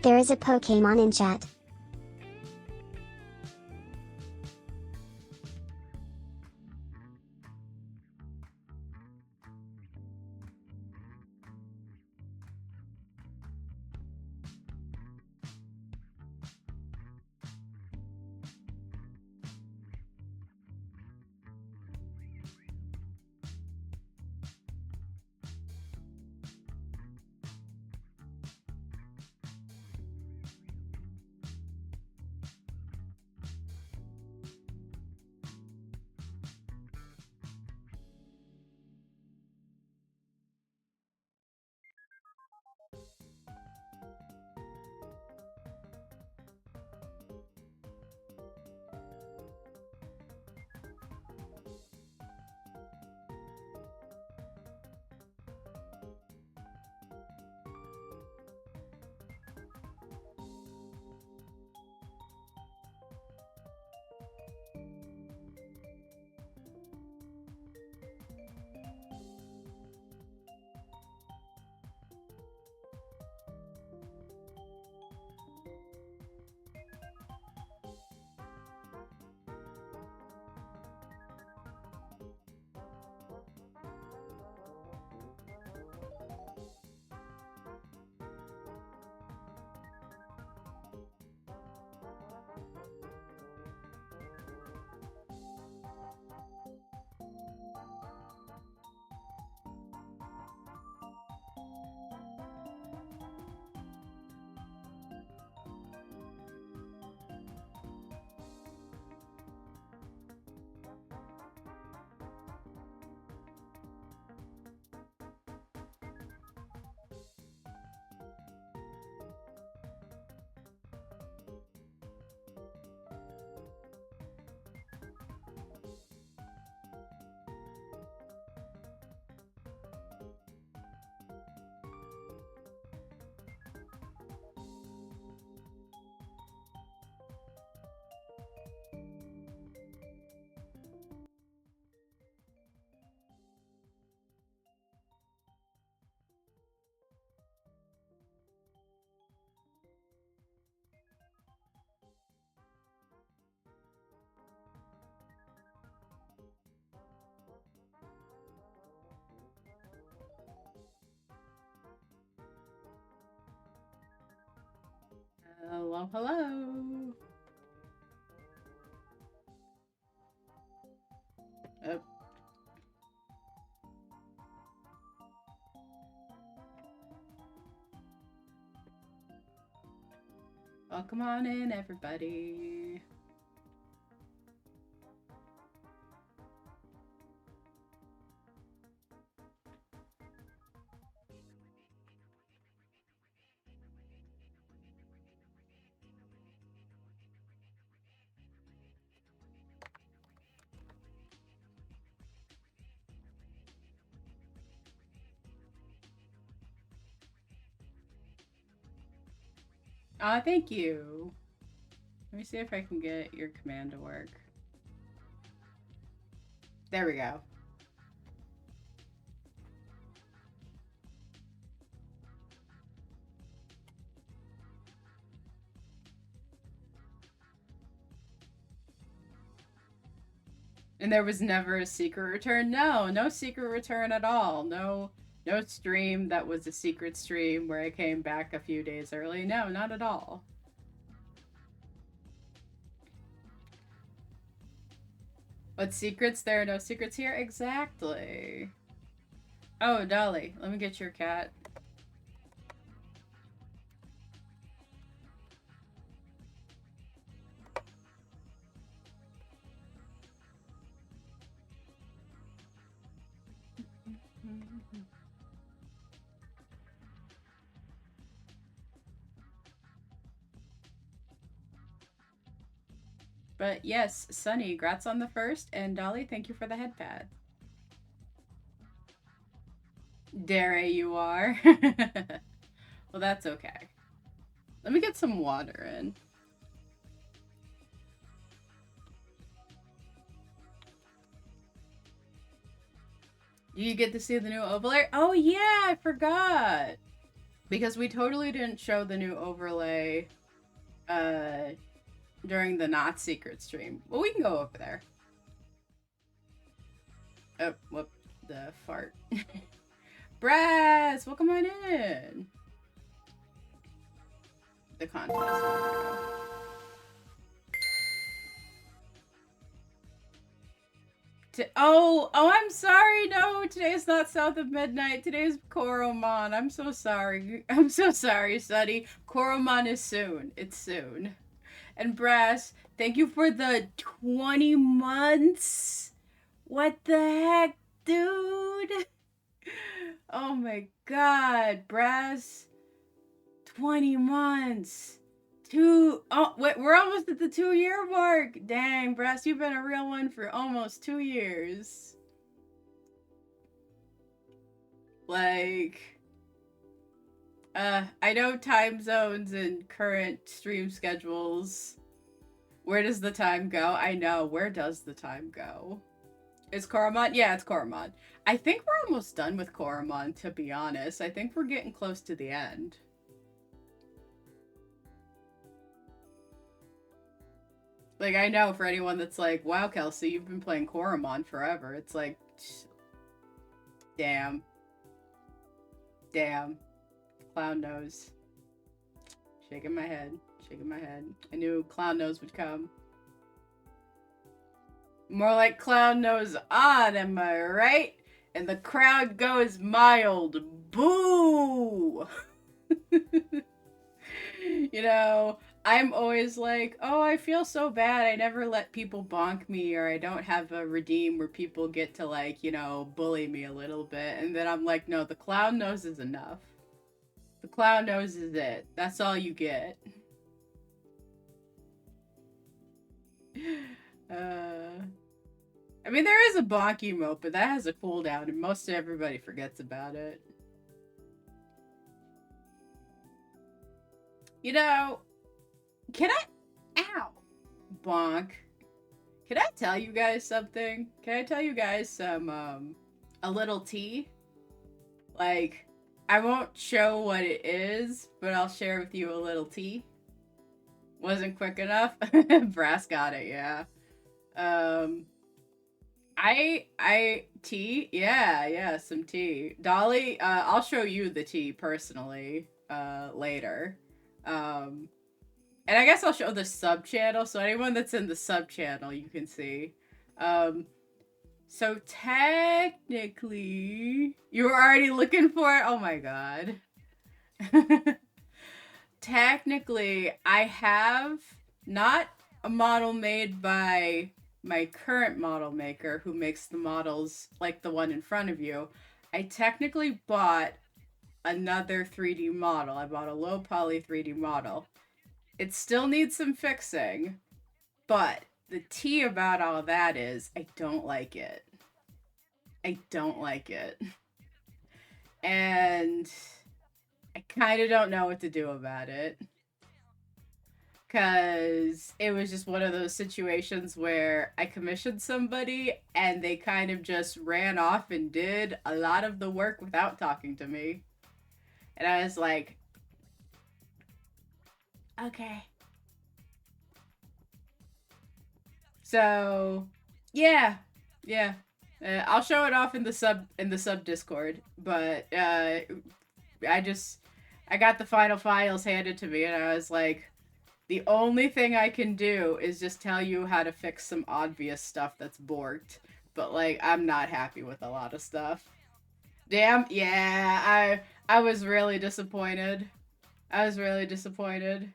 There is a Pokemon in chat. Hello, hello. Oh. Welcome on in, everybody. Thank you. Let me see if I can get your command to work. There we go. And there was never a secret return? No secret return at all. No stream that was a secret stream where I came back a few days early. No, not at all. What secrets? There are no secrets here? Exactly. Oh, Dolly, let me get your cat. But yes, Sunny, grats on the first, and Dolly, thank you for the head pad. Dare you are. Well, that's okay. Let me get some water in. You get to see the new overlay? Oh yeah, I forgot. Because we totally didn't show the new overlay during the not secret stream. Well, we can go over there. Oh, whoop, the fart. Brass, welcome on in. The contest. Oh, I'm sorry. No, today's not South of Midnight. Today's Coromon. I'm so sorry. I'm so sorry, Sunny. Coromon is soon. It's soon. And Brass, thank you for the 20 months. What the heck, dude? Oh my god, Brass. 20 months. Wait, we're almost at the 2-year mark. Dang, Brass, you've been a real one for almost 2 years. Like, I know time zones and current stream schedules. Where does the time go? I know. Where does the time go? Is Coromon? Yeah, it's Coromon. I think we're almost done with Coromon, to be honest. I think we're getting close to the end. Like, I know for anyone that's like, wow, Kelsey, you've been playing Coromon forever. It's like, damn. Damn. Clown nose. Shaking my head. Shaking my head. I knew clown nose would come. More like clown nose on, am I right? And the crowd goes mild. Boo! You know, I'm always like, oh, I feel so bad. I never let people bonk me, or I don't have a redeem where people get to, like, you know, bully me a little bit. And then I'm like, no, the clown nose is enough. The clown nose is it. That's all you get. I mean, there is a bonk emote, but that has a cooldown, and most everybody forgets about it. You know, can I... Ow! Bonk. Can I tell you guys something? Can I tell you guys some, a little tea? Like, I won't show what it is, but I'll share with you a little tea. Wasn't quick enough? Brass got it, yeah. Tea? Yeah, some tea. Dolly, I'll show you the tea personally, later. And I guess I'll show the sub channel, so anyone that's in the sub channel you can see. So technically, you were already looking for it? Oh my god. Technically, I have not a model made by my current model maker who makes the models like the one in front of you. I technically bought another 3D model. I bought a low poly 3D model. It still needs some fixing, but the tea about all that is I don't like it. I don't like it. And I kind of don't know what to do about it. Because it was just one of those situations where I commissioned somebody and they kind of just ran off and did a lot of the work without talking to me. And I was like, okay. So, yeah. I'll show it off in the sub Discord, but I got the final files handed to me and I was like, the only thing I can do is just tell you how to fix some obvious stuff that's borked, but like I'm not happy with a lot of stuff. Damn, yeah, I was really disappointed. I was really disappointed.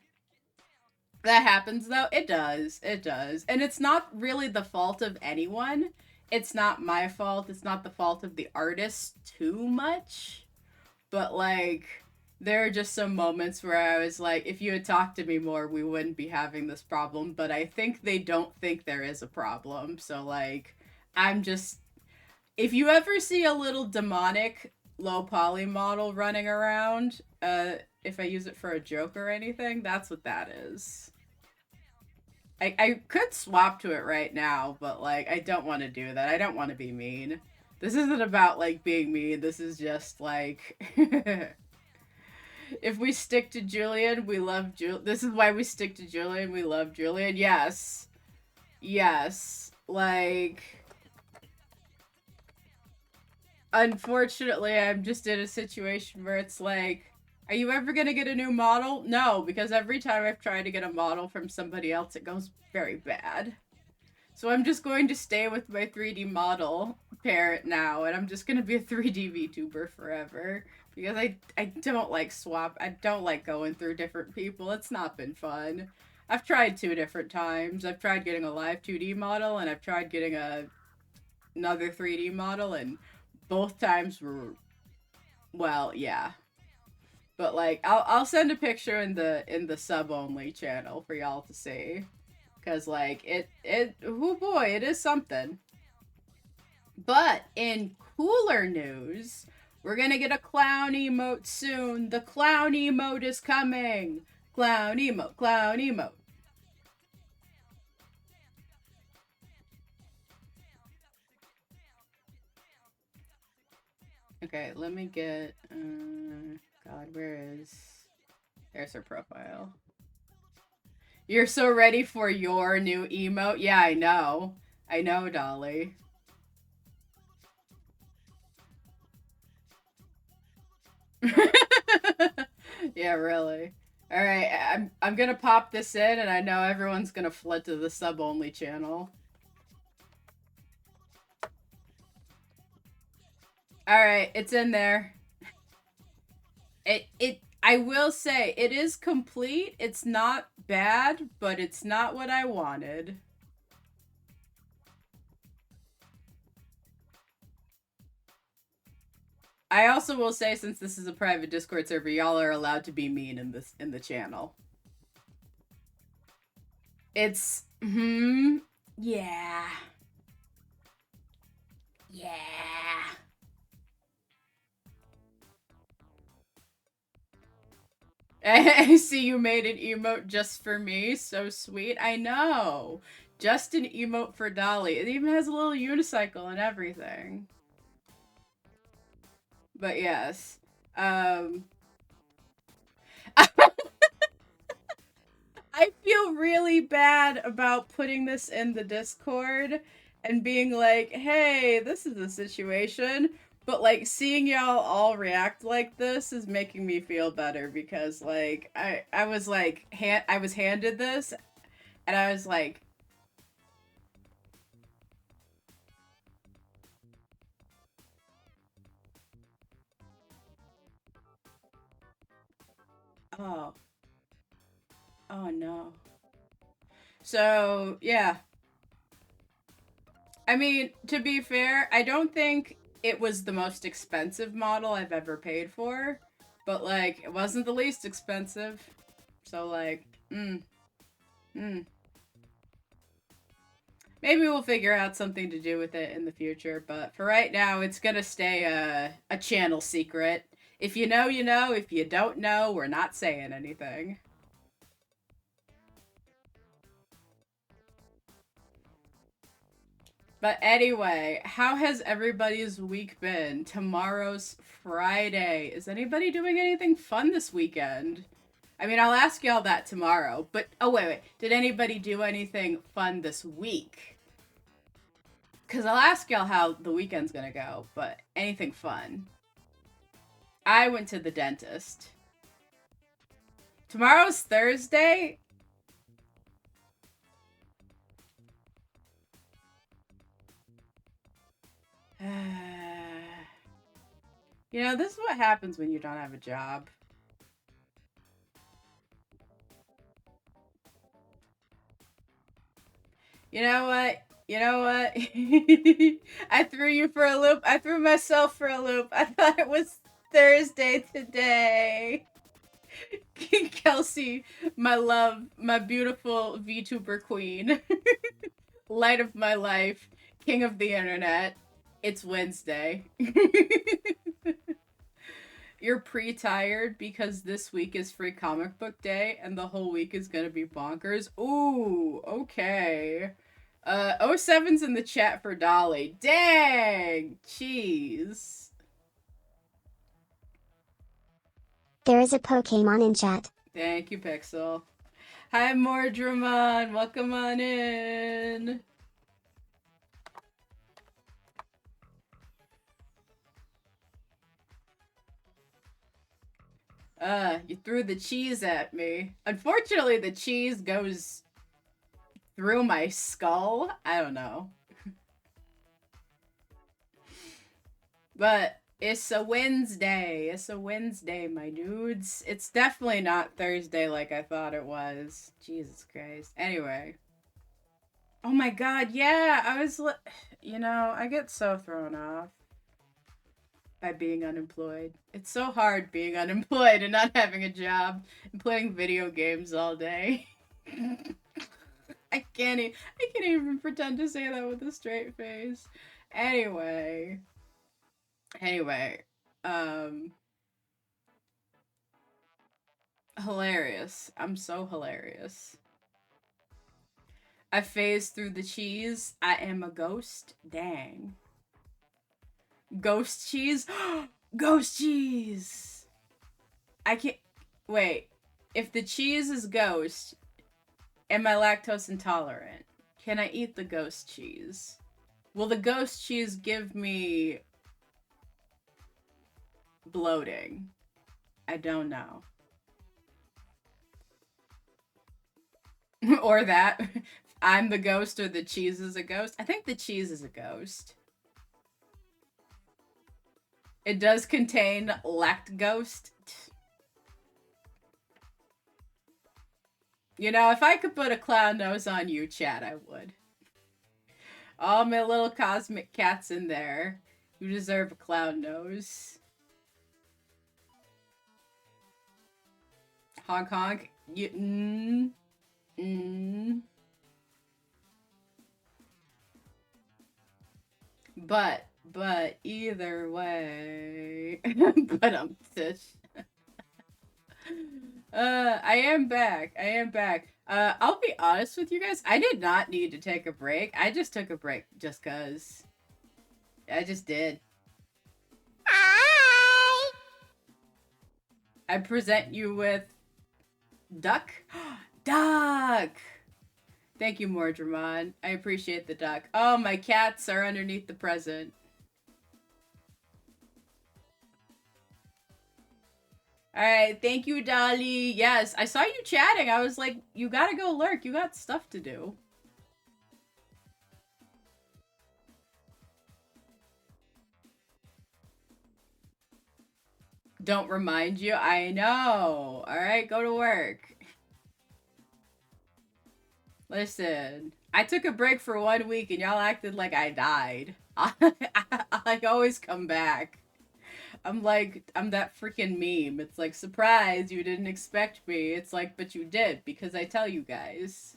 That happens though. It does. It does. And it's not really the fault of anyone. It's not my fault. It's not the fault of the artist too much. But like there are just some moments where I was like, if you had talked to me more, we wouldn't be having this problem. But I think they don't think there is a problem. So like I'm just, if you ever see a little demonic low poly model running around, if I use it for a joke or anything, that's what that is. I could swap to it right now, but like I don't want to do that. I don't want to be mean. This isn't about like being mean. This is just like If we stick to Julian, we love Julian. This is why we stick to Julian. We love Julian. Yes. Yes. Like, unfortunately, I'm just in a situation where it's like, are you ever going to get a new model? No, because every time I've tried to get a model from somebody else, it goes very bad. So I'm just going to stay with my 3D model parent now, and I'm just going to be a 3D VTuber forever. Because I don't like I don't like going through different people. It's not been fun. I've tried 2 different times. I've tried getting a live 2D model, and I've tried getting another 3D model, and both times were, well, yeah. But like, I'll send a picture in the sub only channel for y'all to see. Cause like oh boy, it is something. But in cooler news, we're gonna get a clown emote soon. The clown emote is coming. Clown emote, clown emote. Okay, let me get. God, where is? There's her profile. You're so ready for your new emote? Yeah, I know. I know, Dolly. Yeah, really. All right, I'm gonna pop this in, and I know everyone's gonna flood to the sub only channel. All right, it's in there. I will say it is complete. It's not bad, but it's not what I wanted. I also will say, since this is a private Discord server, y'all are allowed to be mean in the channel. It's yeah. Yeah. I see you made an emote just for me. So sweet. I know. Just an emote for Dolly. It even has a little unicycle and everything. But yes. I feel really bad about putting this in the Discord and being like, hey, this is the situation. But like seeing y'all all react like this is making me feel better because like I was like I was handed this and I was like, oh, oh no. So yeah, I mean, to be fair, I don't think it was the most expensive model I've ever paid for, but like it wasn't the least expensive. So like, mm. Maybe we'll figure out something to do with it in the future, but for right now, it's gonna stay a channel secret. If you know, you know. If you don't know, we're not saying anything. But anyway, how has everybody's week been? Tomorrow's Friday. Is anybody doing anything fun this weekend? I mean, I'll ask y'all that tomorrow. But oh wait. Did anybody do anything fun this week? Cuz I'll ask y'all how the weekend's going to go, but anything fun? I went to the dentist. Tomorrow's Thursday. You know, this is what happens when you don't have a job. You know what? You know what? I threw you for a loop. I threw myself for a loop. I thought it was Thursday today. Kelsey, my love, my beautiful VTuber queen, light of my life, king of the internet. It's Wednesday. You're pre-tired because this week is free comic book day and the whole week is gonna be bonkers. Ooh, okay. 07's in the chat for Dolly. Dang! Jeez. There is a Pokemon in chat. Thank you, Pixel. Hi, Mordramon. Welcome on in. You threw the cheese at me. Unfortunately, the cheese goes through my skull. I don't know. But it's a Wednesday. It's a Wednesday, my dudes. It's definitely not Thursday like I thought it was. Jesus Christ. Anyway. Oh my god, yeah. You know, I get so thrown off by being unemployed. It's so hard being unemployed and not having a job and playing video games all day. I can't even pretend to say that with a straight face. Anyway, hilarious. I'm so hilarious. I phased through the cheese. I am a ghost. Dang. Ghost cheese? Ghost cheese! I can't. Wait. If the cheese is ghost, am I lactose intolerant? Can I eat the ghost cheese? Will the ghost cheese give me bloating? I don't know. Or that. I'm the ghost or the cheese is a ghost. I think the cheese is a ghost. It does contain lactoghost. You know, if I could put a clown nose on you, chat, I would. All my little cosmic cats in there. You deserve a clown nose. Honk honk. But either way. But I'm tish. I am back. I'll be honest with you guys. I did not need to take a break. I just took a break just cause. I just did. Hi! I present you with Duck. Duck! Thank you, Mordramon. I appreciate the duck. Oh, my cats are underneath the present. Alright, thank you, Dolly. Yes, I saw you chatting. I was like, you gotta go lurk. You got stuff to do. Don't remind you? I know. Alright, go to work. Listen, I took a break for 1 week and y'all acted like I died. I always come back. I'm that freaking meme. It's like, surprise, you didn't expect me. It's like, but you did, because I tell you guys.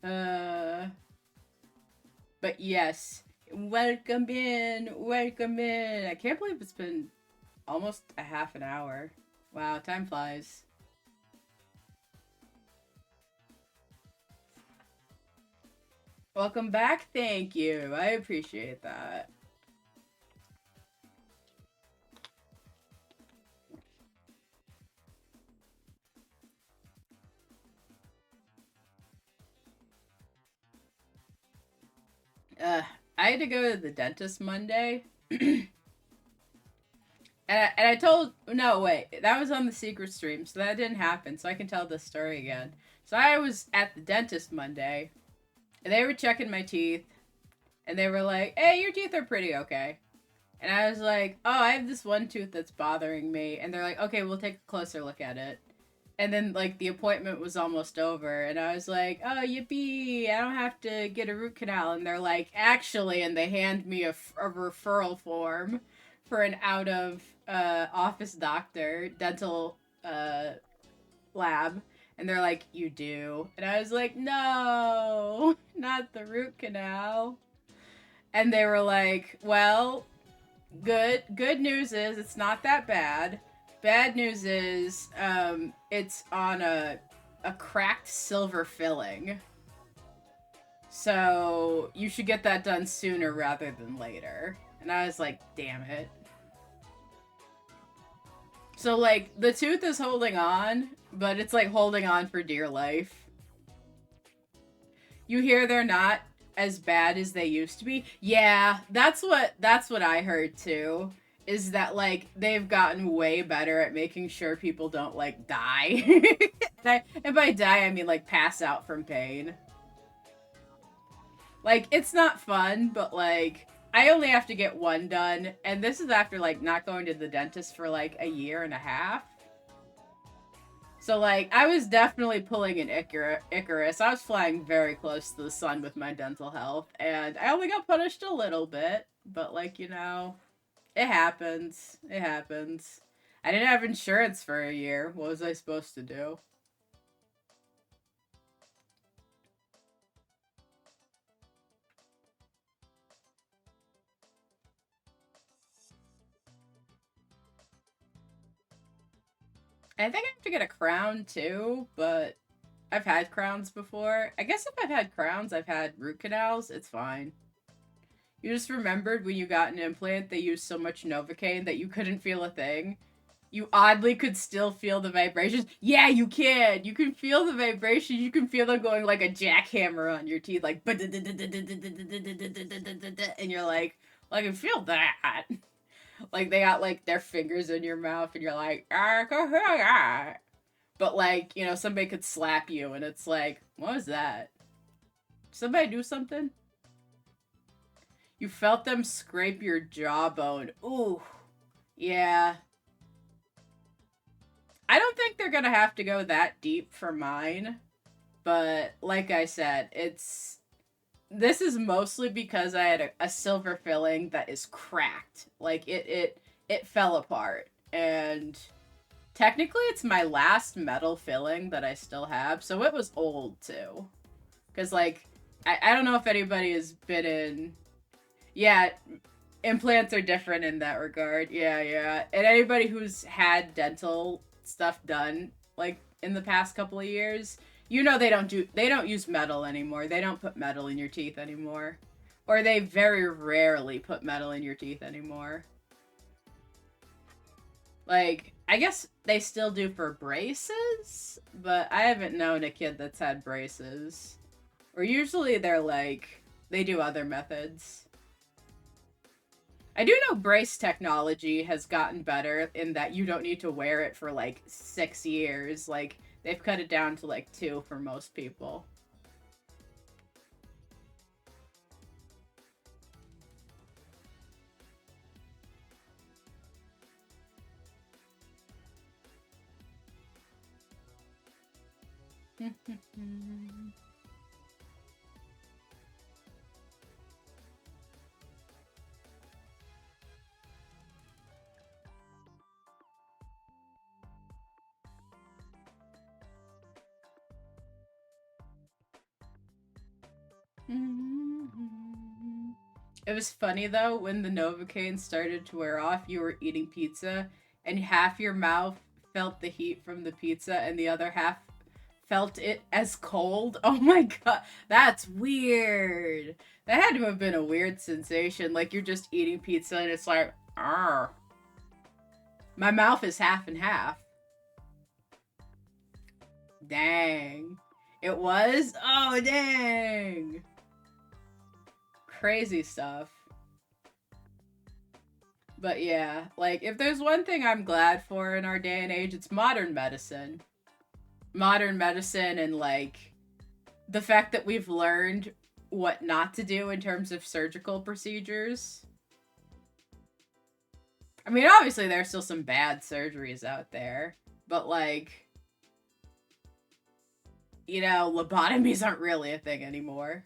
But yes. Welcome in. I can't believe it's been almost a half an hour. Wow, time flies. Welcome back, thank you. I appreciate that. I had to go to the dentist Monday. And I told, no, wait, that was on the secret stream, so that didn't happen, so I can tell this story again. So I was at the dentist Monday, and they were checking my teeth, and they were like, hey, your teeth are pretty okay. And I was like, oh, I have this one tooth that's bothering me. And they're like, okay, we'll take a closer look at it. And then, like, the appointment was almost over, and I was like, oh, yippee, I don't have to get a root canal. And they're like, actually, and they hand me a referral form for an out-of-office doctor, dental lab. And they're like, you do? And I was like, no, not the root canal. And they were like, well, good news is it's not that bad. Bad news is it's on a cracked silver filling. So you should get that done sooner rather than later. And I was like, damn it. So like the tooth is holding on, but it's like holding on for dear life. You hear they're not as bad as they used to be. Yeah, that's what I heard too. Is that like they've gotten way better at making sure people don't like die. And by die I mean like pass out from pain. Like it's not fun, but like I only have to get one done, and this is after like not going to the dentist for like a year and a half. So like I was definitely pulling an Icarus. I was flying very close to the sun with my dental health, and I only got punished a little bit, but like it happens. It happens. I didn't have insurance for a year. What was I supposed to do? I think I have to get a crown too, but I've had crowns before. I guess if I've had crowns, I've had root canals. It's fine. You just remembered when you got an implant, they used so much Novocaine that you couldn't feel a thing. You oddly could still feel the vibrations. Yeah, you can. You can feel the vibrations. You can feel them going like a jackhammer on your teeth, like, and you're like, well, I can feel that. Like they got like their fingers in your mouth, and you're like, I can hear that. But like, somebody could slap you, and it's like, what was that? Somebody do something? You felt them scrape your jawbone. Ooh, yeah. I don't think they're gonna have to go that deep for mine, but like I said, this is mostly because I had a silver filling that is cracked. Like it fell apart, and technically it's my last metal filling that I still have, so it was old too. Cause like I don't know if anybody has been in. Yeah, implants are different in that regard. Yeah, yeah. And anybody who's had dental stuff done like in the past couple of years, they don't use metal anymore. They don't put metal in your teeth anymore. Or they very rarely put metal in your teeth anymore. Like, I guess they still do for braces, but I haven't known a kid that's had braces. Or usually they do other methods. I do know brace technology has gotten better in that you don't need to wear it for like 6 years. Like they've cut it down to like 2 for most people. It was funny though when the Novocaine started to wear off. You were eating pizza, and half your mouth felt the heat from the pizza, and the other half felt it as cold. Oh my god, that's weird. That had to have been a weird sensation. Like you're just eating pizza, and it's like, ah, my mouth is half and half. Dang, it was. Oh dang, crazy stuff. But yeah, like if there's one thing I'm glad for in our day and age, it's modern medicine. Modern medicine and like the fact that we've learned what not to do in terms of surgical procedures. I mean, obviously there's still some bad surgeries out there, but like, lobotomies aren't really a thing anymore.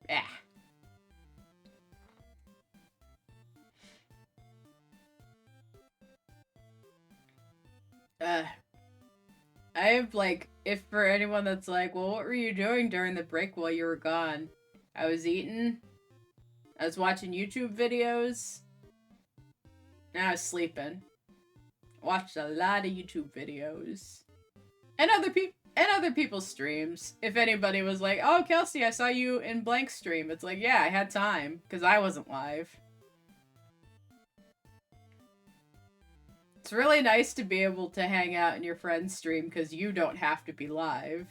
Yeah. I have, like, if for anyone that's like, well, what were you doing during the break while you were gone? I was eating. I was watching YouTube videos. And I was sleeping. Watched a lot of YouTube videos. And other people's streams. If anybody was like, oh, Kelsey, I saw you in blank stream. It's like, yeah, I had time. Because I wasn't live. It's really nice to be able to hang out in your friend's stream because you don't have to be live.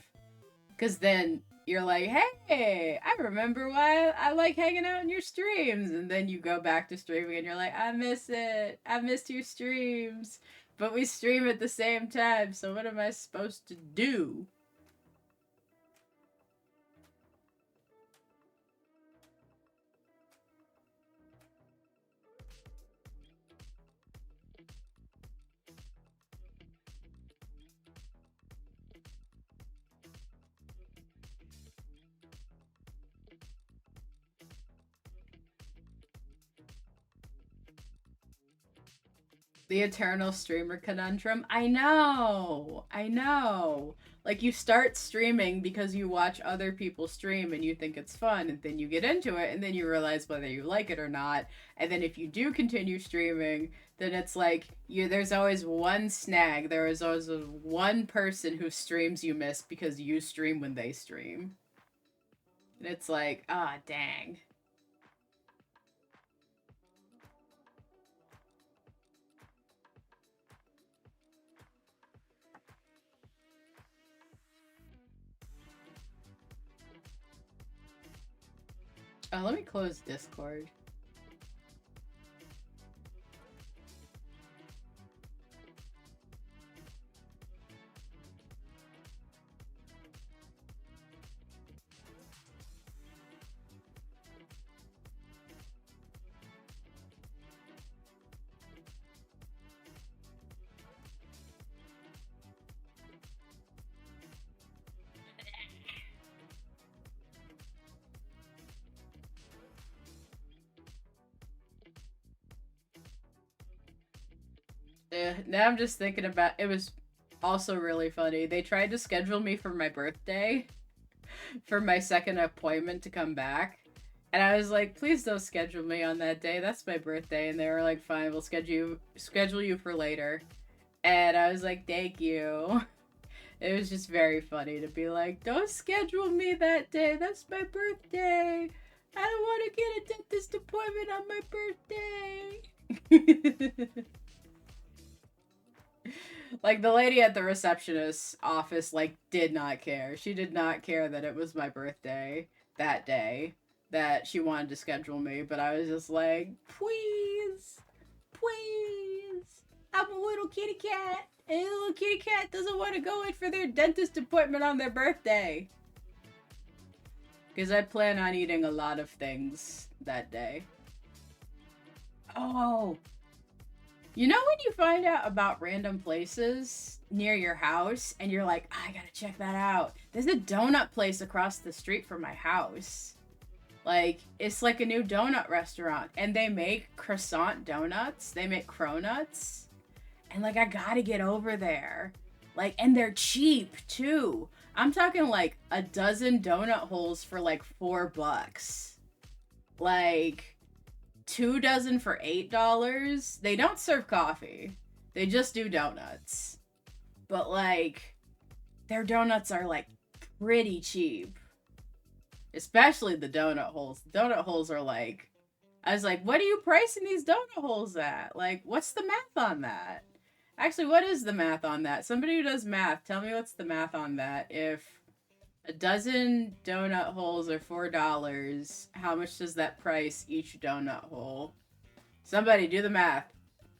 Because then you're like, hey, I remember why I like hanging out in your streams. And then you go back to streaming and you're like, I miss it. I missed your streams. But we stream at the same time, so what am I supposed to do? The eternal streamer conundrum. I know. I know. Like, you start streaming because you watch other people stream and you think it's fun, and then you get into it, and then you realize whether you like it or not. And then if you do continue streaming, then it's like there's always one snag. There is always one person whose streams you miss because you stream when they stream. And it's like, ah, dang. Oh, let me close Discord. Yeah, now I'm just thinking about it. Was also really funny. They tried to schedule me for my birthday for my second appointment to come back. And I was like, please don't schedule me on that day. That's my birthday. And they were like, fine, we'll schedule you for later. And I was like, thank you. It was just very funny to be like, don't schedule me that day. That's my birthday. I don't want to get a dentist appointment on my birthday. Like, the lady at the receptionist's office, like, did not care. She did not care that it was my birthday that day, that she wanted to schedule me, but I was just like, please, please, I'm a little kitty cat, and a little kitty cat doesn't want to go in for their dentist appointment on their birthday. Because I plan on eating a lot of things that day. Oh, you know when you find out about random places near your house and you're like, I gotta check that out. There's a donut place across the street from my house. Like, it's like a new donut restaurant and they make croissant donuts. They make cronuts. And like, I gotta get over there. Like, and they're cheap too. I'm talking like a dozen donut holes for like $4. Like, 2 dozen for $8. They don't serve coffee. They just do donuts. But like, their donuts are like pretty cheap. Especially the donut holes. The donut holes are like, I was like, what are you pricing these donut holes at? Like, what's the math on that? Actually, what is the math on that? Somebody who does math, tell me what's the math on that. If a dozen donut holes are $4, how much does that price each donut hole? Somebody do the math.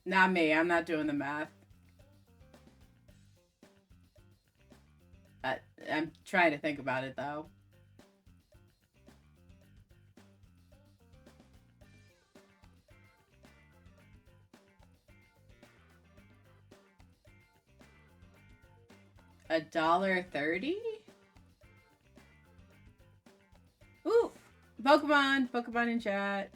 Not me, I'm not doing the math. I'm trying to think about it though. $1.30? Ooh, Pokemon in chat.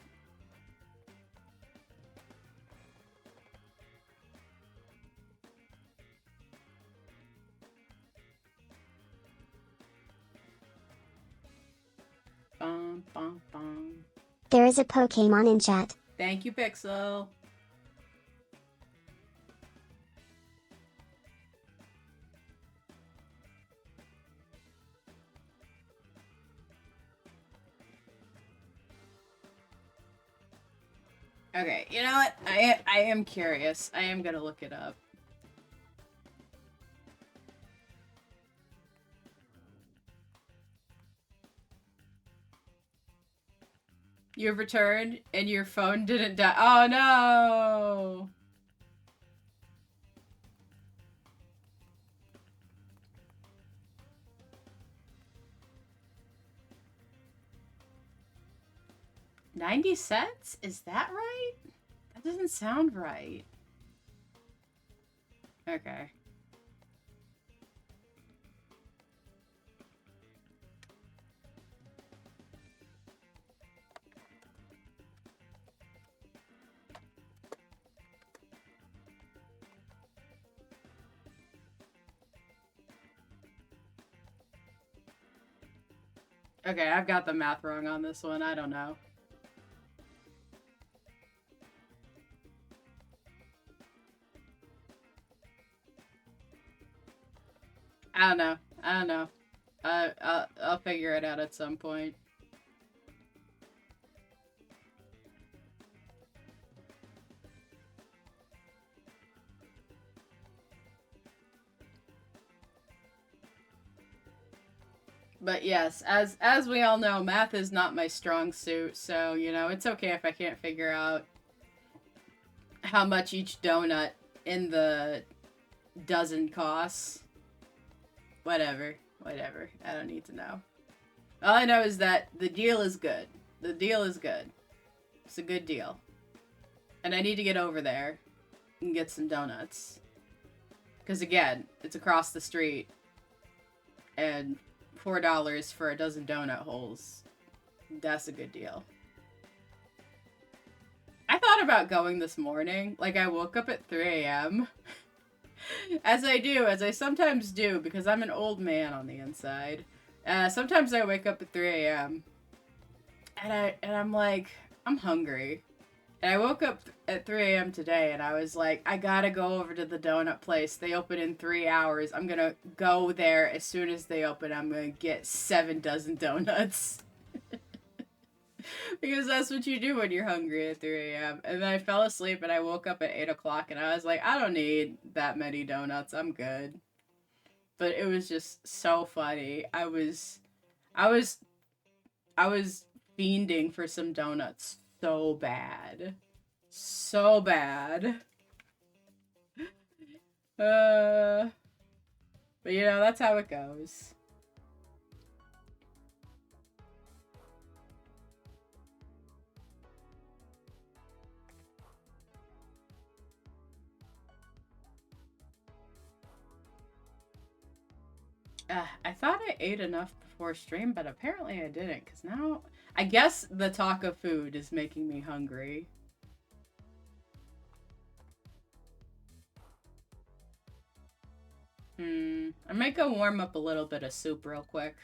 There is a Pokemon in chat. Thank you, Pixel. Okay, you know what? I am curious. I am gonna look it up. You've returned and your phone didn't die. Oh no! $0.90? Is that right? That doesn't sound right. Okay. Okay, I've got the math wrong on this one. I don't know. I don't know. I don't know. I'll figure it out at some point. But yes, as we all know, math is not my strong suit, so, you know, it's okay if I can't figure out how much each donut in the dozen costs. Whatever. Whatever. I don't need to know. All I know is that the deal is good. The deal is good. It's a good deal. And I need to get over there and get some donuts. Because again, it's across the street. And $4 for a dozen donut holes. That's a good deal. I thought about going this morning. Like, I woke up at 3 a.m. As I sometimes do, because I'm an old man on the inside. Sometimes I wake up at 3 a.m. And I'm like, I'm hungry. And I woke up at 3 a.m. today and I was like, I gotta go over to the donut place. They open in 3 hours. I'm gonna go there as soon as they open. I'm gonna get 7 dozen donuts. Because that's what you do when you're hungry at 3 a.m. And then I fell asleep and I woke up at 8 o'clock and I was like, I don't need that many donuts. I'm good. But it was just so funny. I was fiending for some donuts so bad. So bad. But you know, that's how it goes. I thought I ate enough before stream, but apparently I didn't, because now I guess the talk of food is making me hungry. I might go warm up a little bit of soup real quick.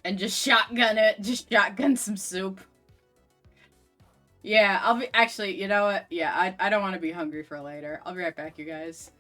And just shotgun it. Just shotgun some soup. Yeah, I'll be- actually, you know what? Yeah, I don't want to be hungry for later. I'll be right back, you guys.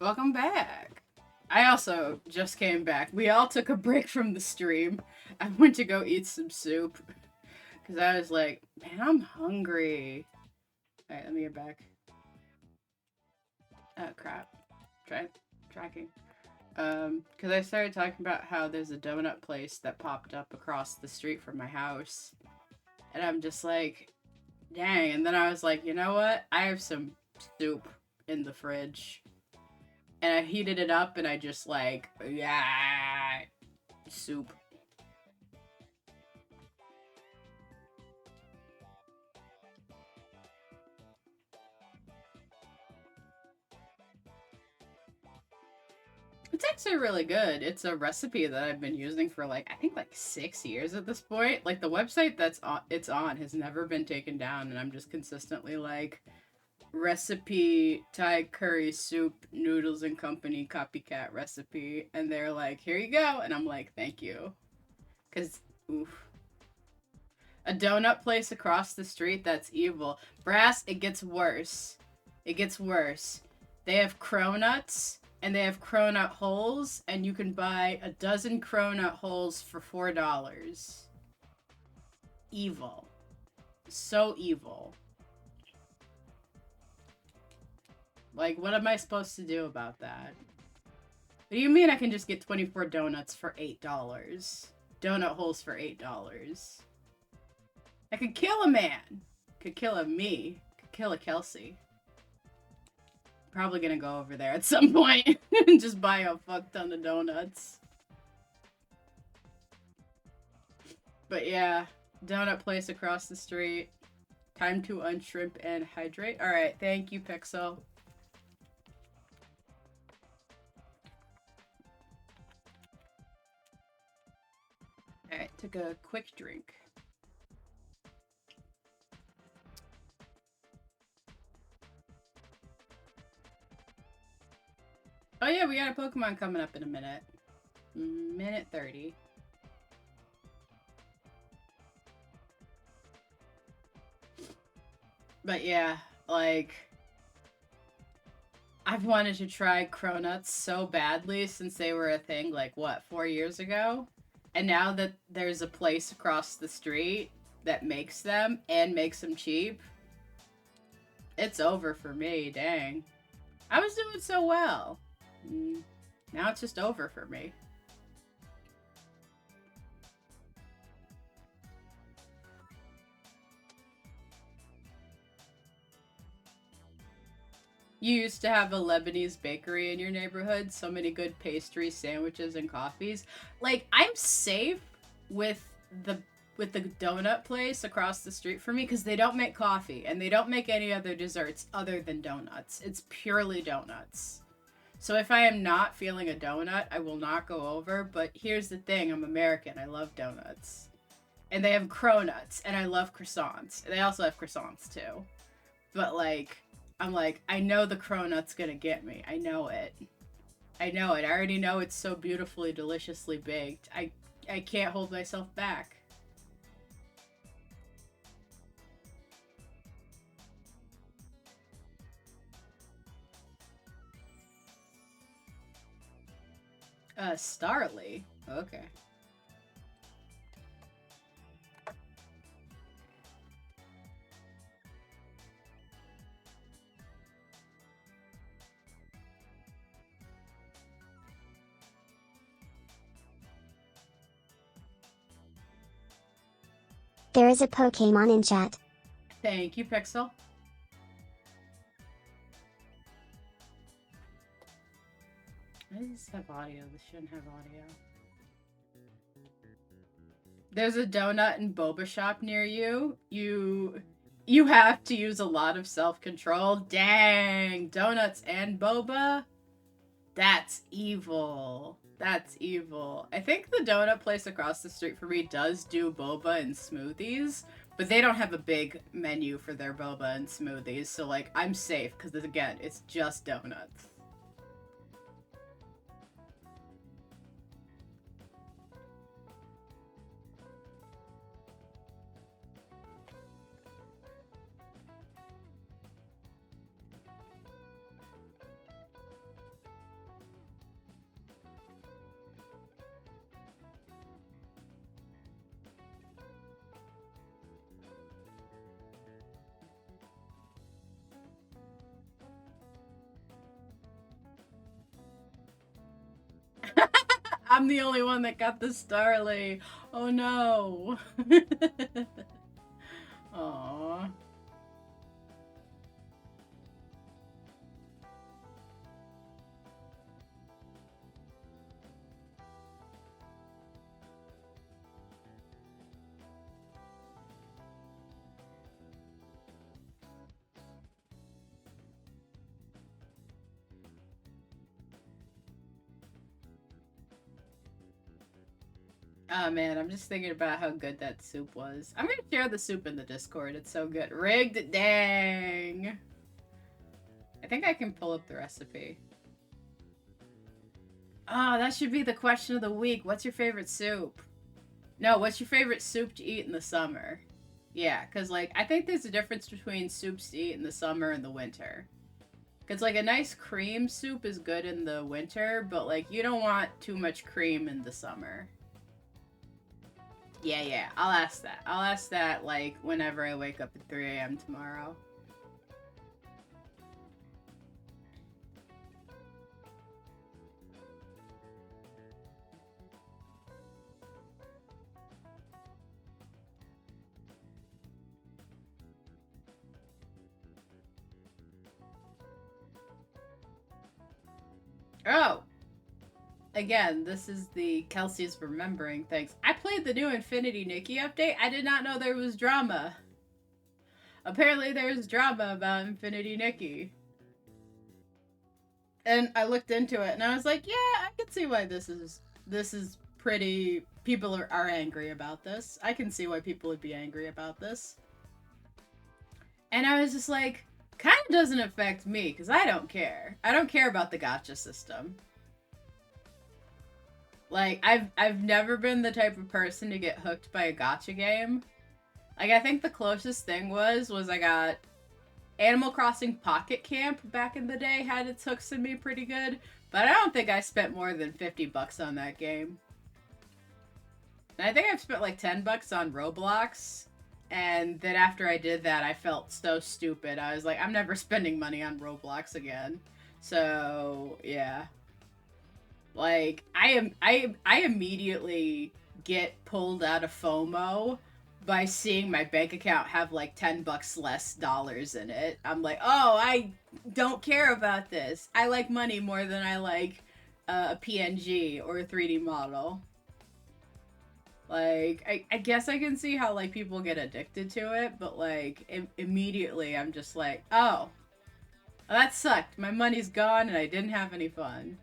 Welcome back. I also just came back. We all took a break from the stream. I went to go eat some soup because I was like, man, I'm hungry. All right, let me get back. Oh crap! Tracking. Because I started talking about how there's a donut place that popped up across the street from my house, and I'm just like, dang. And then I was like, you know what? I have some soup in the fridge. And I heated it up and I just like, yeah, soup. It's actually really good. It's a recipe that I've been using for like, I think like 6 years at this point. Like the website it's on has never been taken down, and I'm just consistently like, recipe Thai curry soup noodles and company copycat recipe, and they're like, here you go, and I'm like, thank you, because oof, a donut place across the street, that's evil. Brass, it gets worse. It gets worse. They have cronuts and they have cronut holes, and you can buy a dozen cronut holes for $4. Evil. So evil. Like, what am I supposed to do about that? What do you mean I can just get 24 donuts for $8? Donut holes for $8. I could kill a man. Could kill a me. Could kill a Kelsey. Probably gonna go over there at some point and just buy a fuck ton of donuts. But yeah, donut place across the street. Time to unshrimp and hydrate. Alright, thank you, Pixel. Alright, took a quick drink. Oh yeah, we got a Pokemon coming up in a minute. Minute 30. But yeah, like, I've wanted to try cronuts so badly since they were a thing, like, what, 4 years ago? And now that there's a place across the street that makes them and makes them cheap, it's over for me, dang. I was doing so well. Now it's just over for me. You used to have a Lebanese bakery in your neighborhood. So many good pastries, sandwiches, and coffees. Like, I'm safe with the donut place across the street from me because they don't make coffee and they don't make any other desserts other than donuts. It's purely donuts. So if I am not feeling a donut, I will not go over. But here's the thing, I'm American. I love donuts. And they have cronuts, and I love croissants. They also have croissants too. But like, I'm like, I know the cronut's gonna get me. I know it. I know it. I already know it's so beautifully, deliciously baked. I can't hold myself back. Starly? Okay. There is a Pokemon in chat. Thank you, Pixel. Why does this have audio? This shouldn't have audio. There's a donut and boba shop near you. You have to use a lot of self-control. Dang, donuts and boba? That's evil. That's evil. I think the donut place across the street for me does do boba and smoothies, but they don't have a big menu for their boba and smoothies, so like, I'm safe, because again, it's just donuts. I'm the only one that got the Starly. Oh no. Aww. Oh man, I'm just thinking about how good that soup was. I'm gonna share the soup in the Discord. It's so good. Rigged, dang. I think I can pull up the recipe. Oh, that should be the question of the week. What's your favorite soup? No, what's your favorite soup to eat in the summer? Yeah, because, like, I think there's a difference between soups to eat in the summer and the winter. Because, like, a nice cream soup is good in the winter, but, like, you don't want too much cream in the summer. Yeah, yeah, I'll ask that. I'll ask that, like, whenever I wake up at 3 a.m. tomorrow. Oh! Again, this is the Kelsey's remembering things. I played the new Infinity Nikki update. I did not know there was drama. Apparently there's drama about Infinity Nikki. And I looked into it and I was like, yeah, I can see why this is pretty people are angry about this. I can see why people would be angry about this. And I was just like, kind of doesn't affect me because I don't care. I don't care about the gotcha system. Like I've never been the type of person to get hooked by a gotcha game. Like I think the closest thing was I got Animal Crossing Pocket Camp back in the day had its hooks in me pretty good, but I don't think I spent more than $50 on that game. And I think I've spent like $10 on Roblox, and then after I did that, I felt so stupid. I was like, I'm never spending money on Roblox again. So yeah. Like I immediately get pulled out of FOMO by seeing my bank account have like $10 less dollars in it. I'm like, oh, I don't care about this. I like money more than I like a PNG or a 3D model. Like, I guess I can see how like people get addicted to it, but like immediately I'm just like, oh, well, that sucked. My money's gone and I didn't have any fun.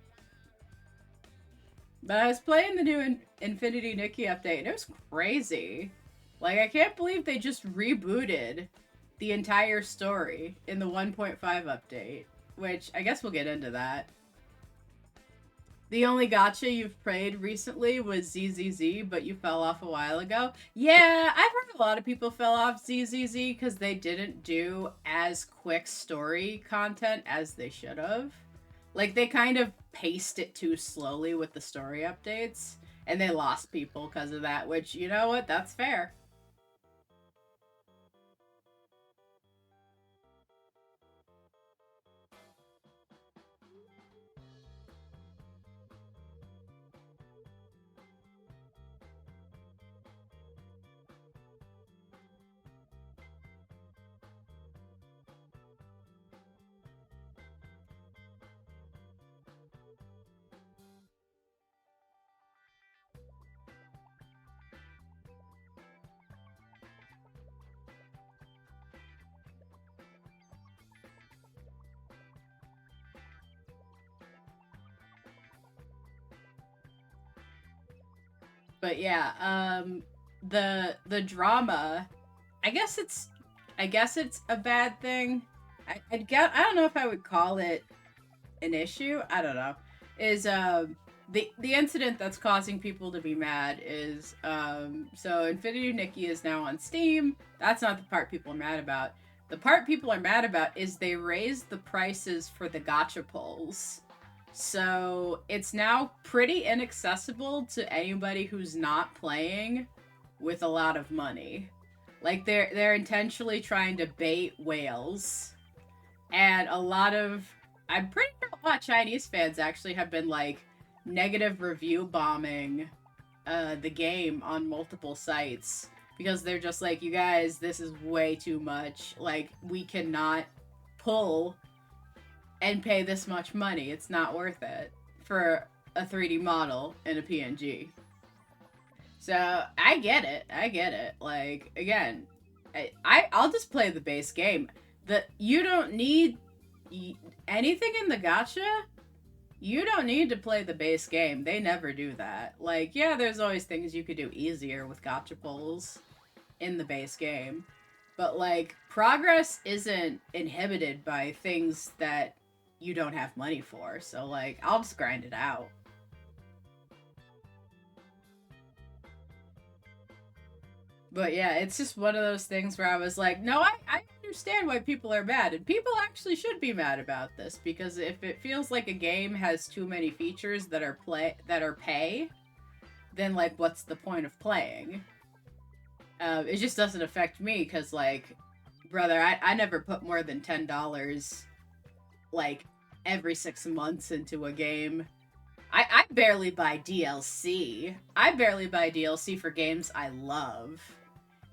But I was playing the new Infinity Nikki update, and it was crazy. Like, I can't believe they just rebooted the entire story in the 1.5 update, which I guess we'll get into that. The only gotcha you've played recently was ZZZ, but you fell off a while ago. Yeah, I've heard a lot of people fell off ZZZ because they didn't do as quick story content as they should have. Like, they kind of paced it too slowly with the story updates, and they lost people because of that, which, you know what, that's fair. But yeah, the drama, I guess it's I guess it's a bad thing. I don't know if I would call it an issue. I don't know. Is the incident that's causing people to be mad is so Infinity Nikki is now on Steam. That's not the part people are mad about. The part people are mad about is they raised the prices for the gotcha pulls. So it's now pretty inaccessible to anybody who's not playing with a lot of money. Like they're intentionally trying to bait whales. And a lot of I'm pretty sure a lot of Chinese fans actually have been like, negative review bombing the game on multiple sites because they're just like, you guys, this is way too much. Like, we cannot pull and pay this much money. It's not worth it for a 3D model in a PNG. So I get it. I get it. Like, again, I'll just play the base game. You don't need anything in the gacha. You don't need to play the base game. They never do that. Like, yeah, there's always things you could do easier with gacha pulls in the base game. But, like, progress isn't inhibited by things that you don't have money for. So, like, I'll just grind it out. But yeah, it's just one of those things where I was like, no, I understand why people are mad. And people actually should be mad about this. Because if it feels like a game has too many features that are pay, then, like, what's the point of playing? It just doesn't affect me because, like, brother, I never put more than $10, like, every 6 months into a game. I barely buy DLC. I barely buy DLC for games I love.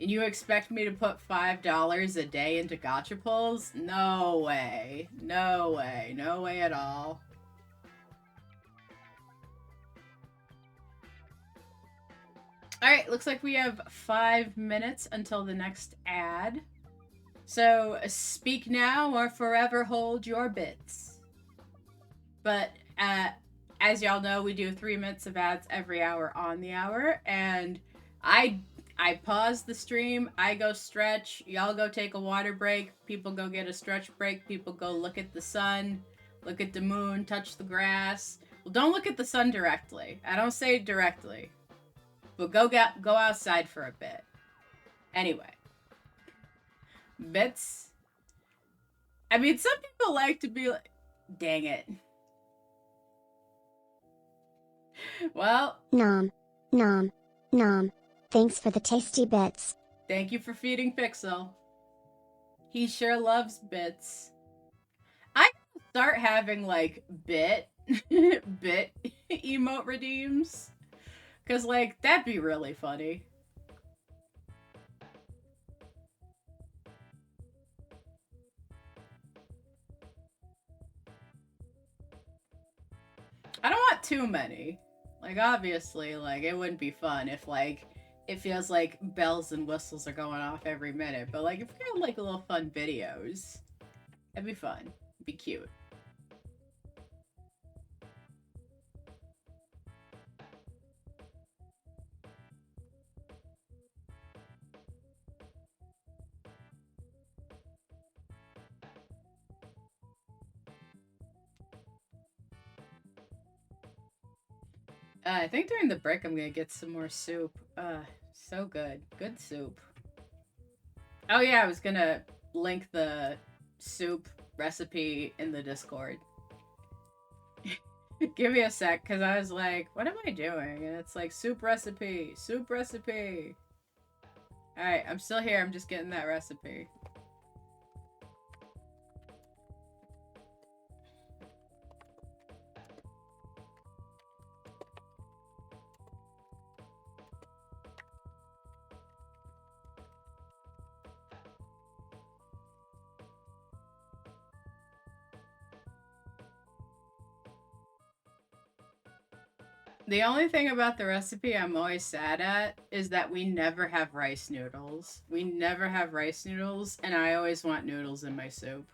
And you expect me to put $5 a day into gacha pulls? No way. No way. No way at all. Alright, looks like we have 5 minutes until the next ad. So, speak now or forever hold your bits. But, as y'all know, we do 3 minutes of ads every hour on the hour, and I pause the stream, I go stretch, y'all go take a water break, people go get a stretch break, people go look at the sun, look at the moon, touch the grass. Well, don't look at the sun directly. I don't say directly. But go outside for a bit. Anyway. Bits. I mean, some people like to be like, dang it. Well. Nom. Nom. Nom. Thanks for the tasty bits. Thank you for feeding Pixel. He sure loves bits. I start having, like, bit emote redeems. Because, like, that'd be really funny. I don't want too many. Like, obviously, like, it wouldn't be fun if, like, it feels like bells and whistles are going off every minute. But, like, if we had, like, little fun videos, that'd be fun. It'd be cute. I think during the break I'm gonna get some more soup. So good. Good soup. Oh yeah, I was gonna link the soup recipe in the Discord. Give me a sec, because I was like, what am I doing? And it's like, soup recipe, soup recipe. Alright, I'm still here, I'm just getting that recipe. The only thing about the recipe I'm always sad at is that we never have rice noodles. We never have rice noodles, and I always want noodles in my soup.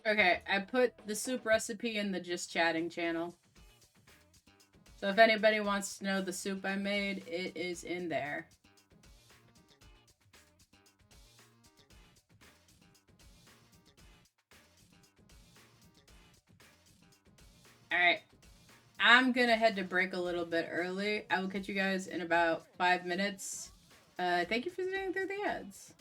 Okay, I put the soup recipe in the Just Chatting channel. So if anybody wants to know the soup I made, it is in there. Alright. I'm gonna head to break a little bit early. I will catch you guys in about 5 minutes. Thank you for sitting through the ads.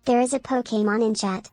There is a Pokemon in chat.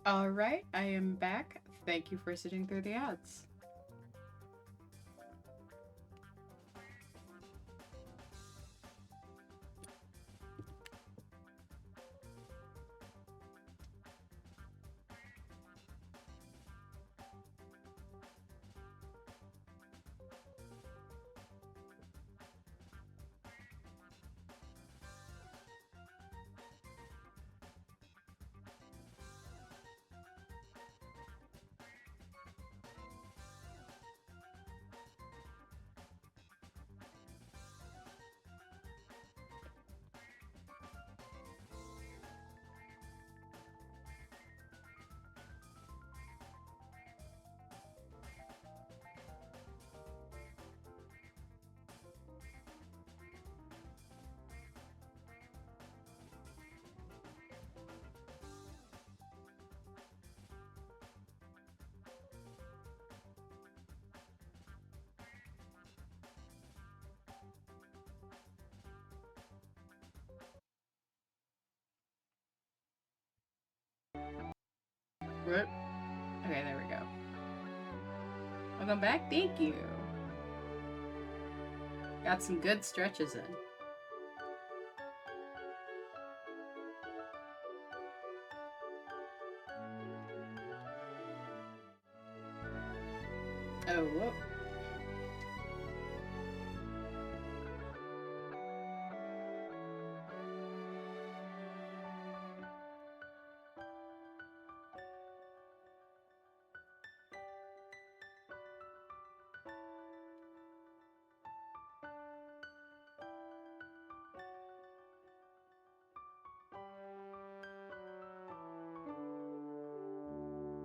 Alright, I am back. Thank you for sitting through the ads. What? Okay, there we go. Welcome back. Thank you. Got some good stretches in. Oh, whoop.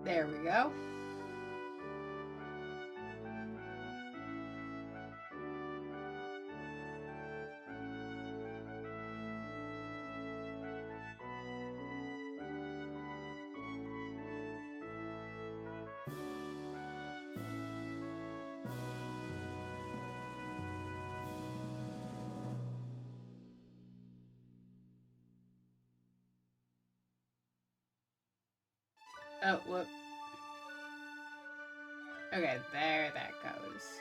There we go. Oh, whoop. Okay, there that goes.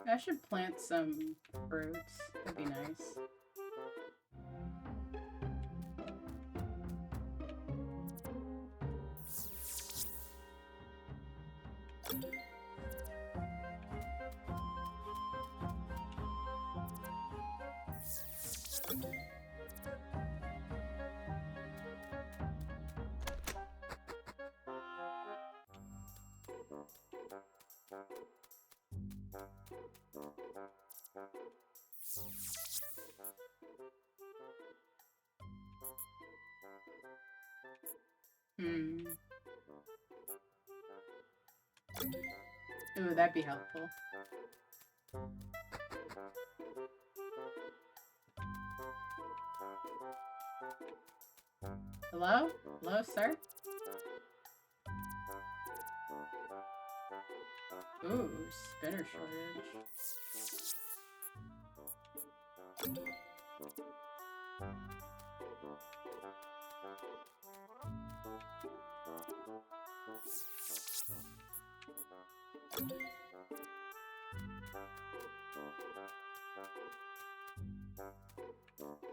I should plant some fruits. That'd be nice. Ooh, that'd be helpful. Hello? Hello, sir? Ooh, spinner shortage.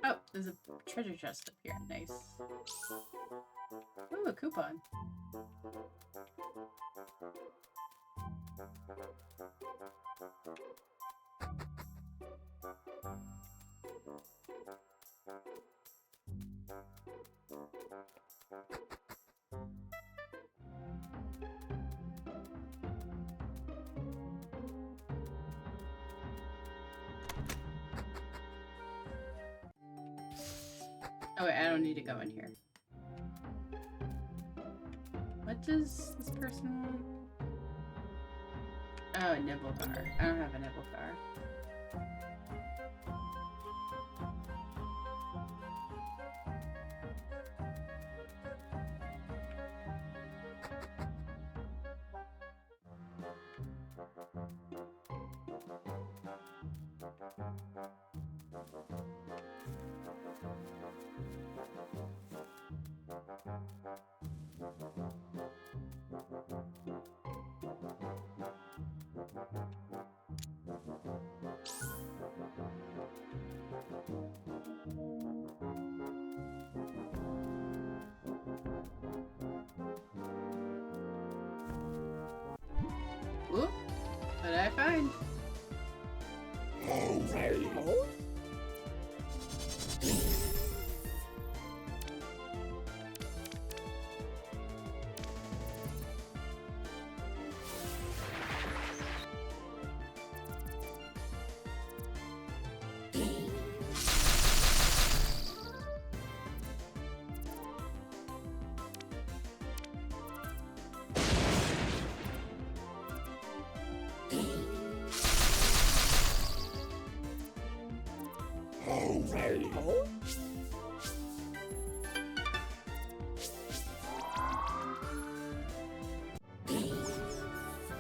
Oh, there's a treasure chest up here. Nice. Ooh, a coupon. Oh wait, I don't need to go in here. What does this person want? Oh, a nibble bar. I don't have a nibble bar. Oop. What did I find?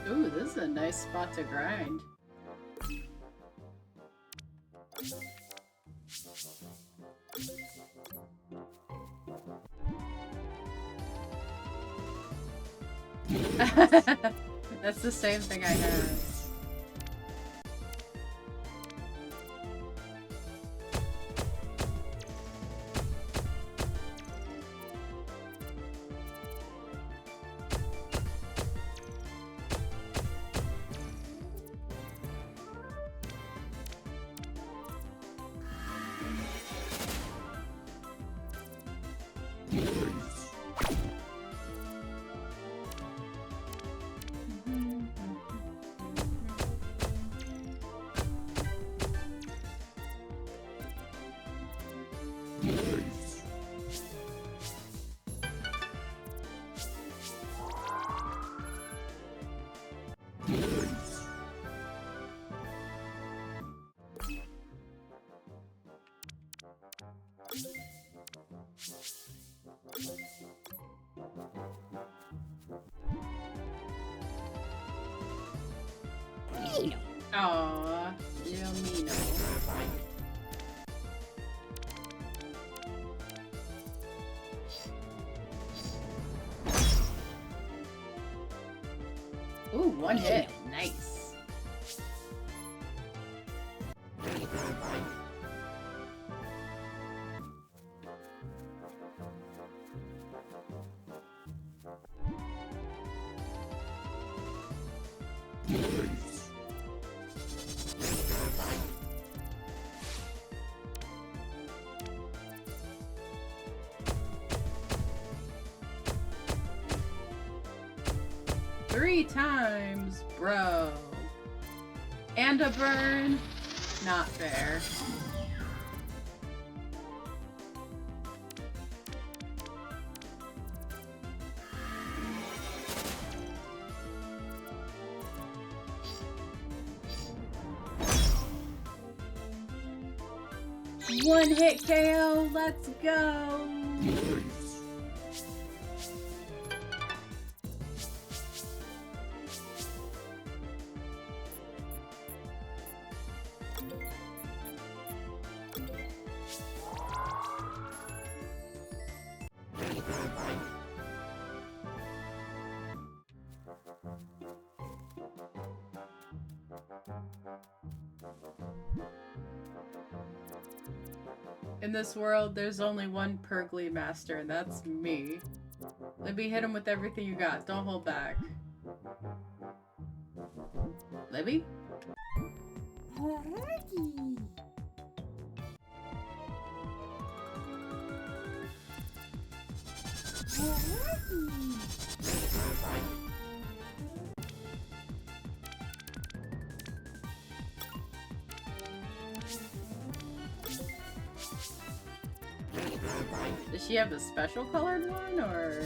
Ooh, this is a nice spot to grind. That's the same thing I had. Aww, little Mino. Ooh, one hit. Nice. Three times, bro. And a burn? Not fair. One hit KO, let's go! In this world, there's only one Pergly master, and that's me. Libby, hit him with everything you got. Don't hold back. Libby? Does she have a special colored one, or...?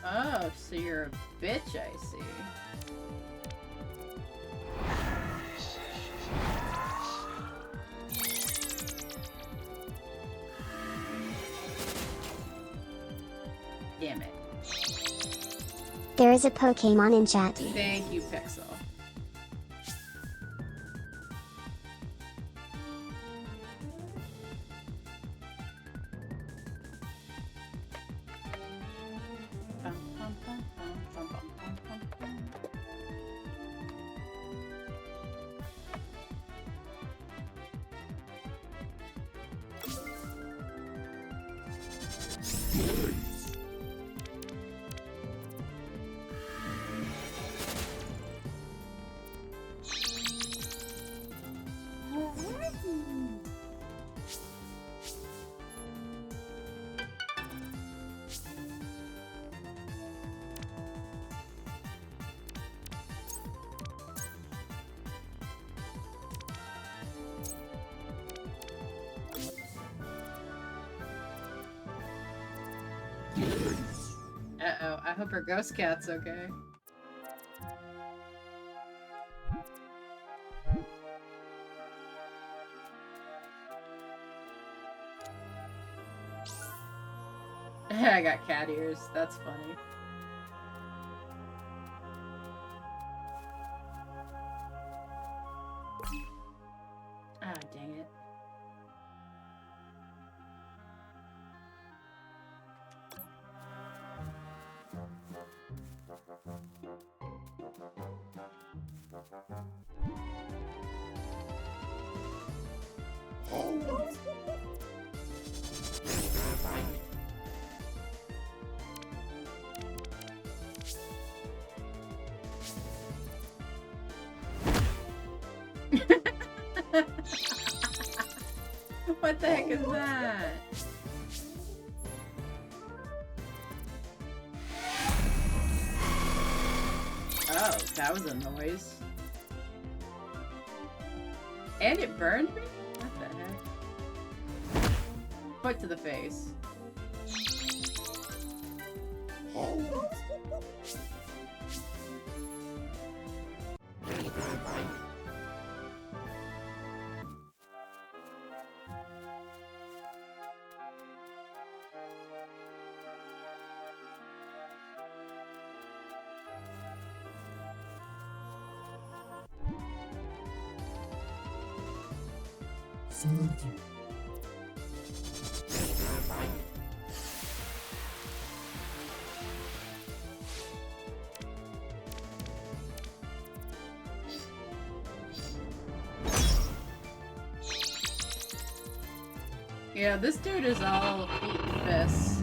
Oh, so you're a bitch, I see. Damn it. There is a Pokemon in chat. Thank you, Pixel. Uh-oh, I hope her ghost cat's okay. I got cat ears, that's funny. Ah, dang it. What the heck is that? Oh, that was a noise. And it burned me? What the heck? Foot to the face. Yeah, this dude is all feet and fists.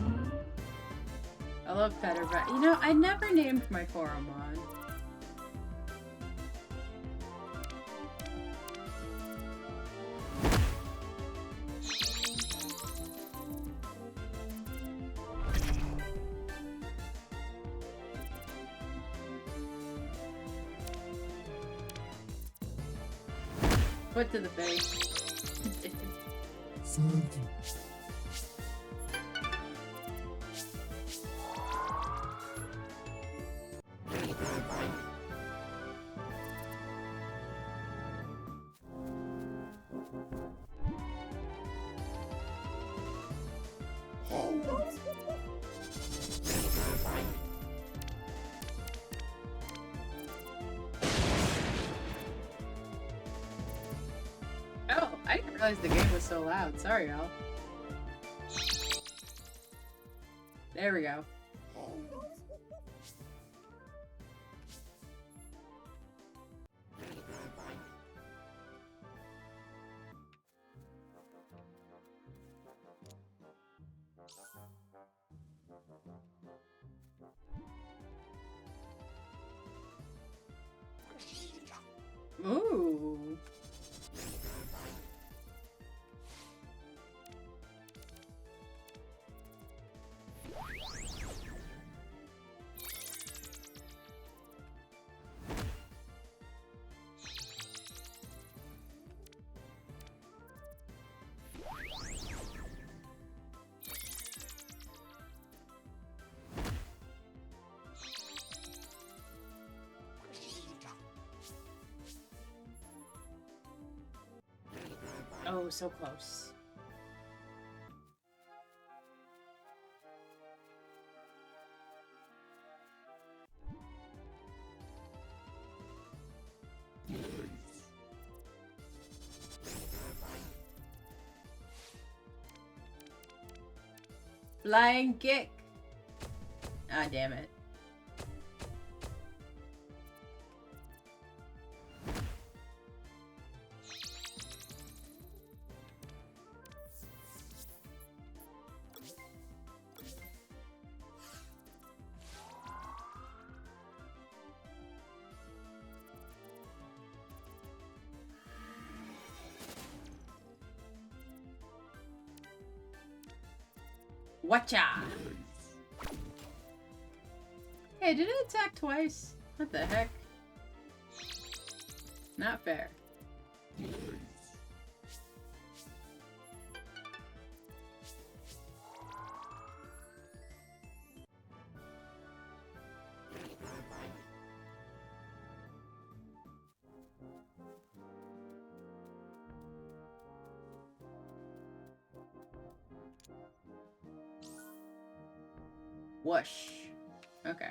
I love Petter, but you know, I never named my Coromon. Foot to the face. Oh, I didn't realize the game was so loud. Sorry, y'all. There we go. Ooh. Oh, so close. Flying kick. Ah, damn it. Watcha! Hey, did it attack twice? What the heck? Not fair. Whoosh. Okay.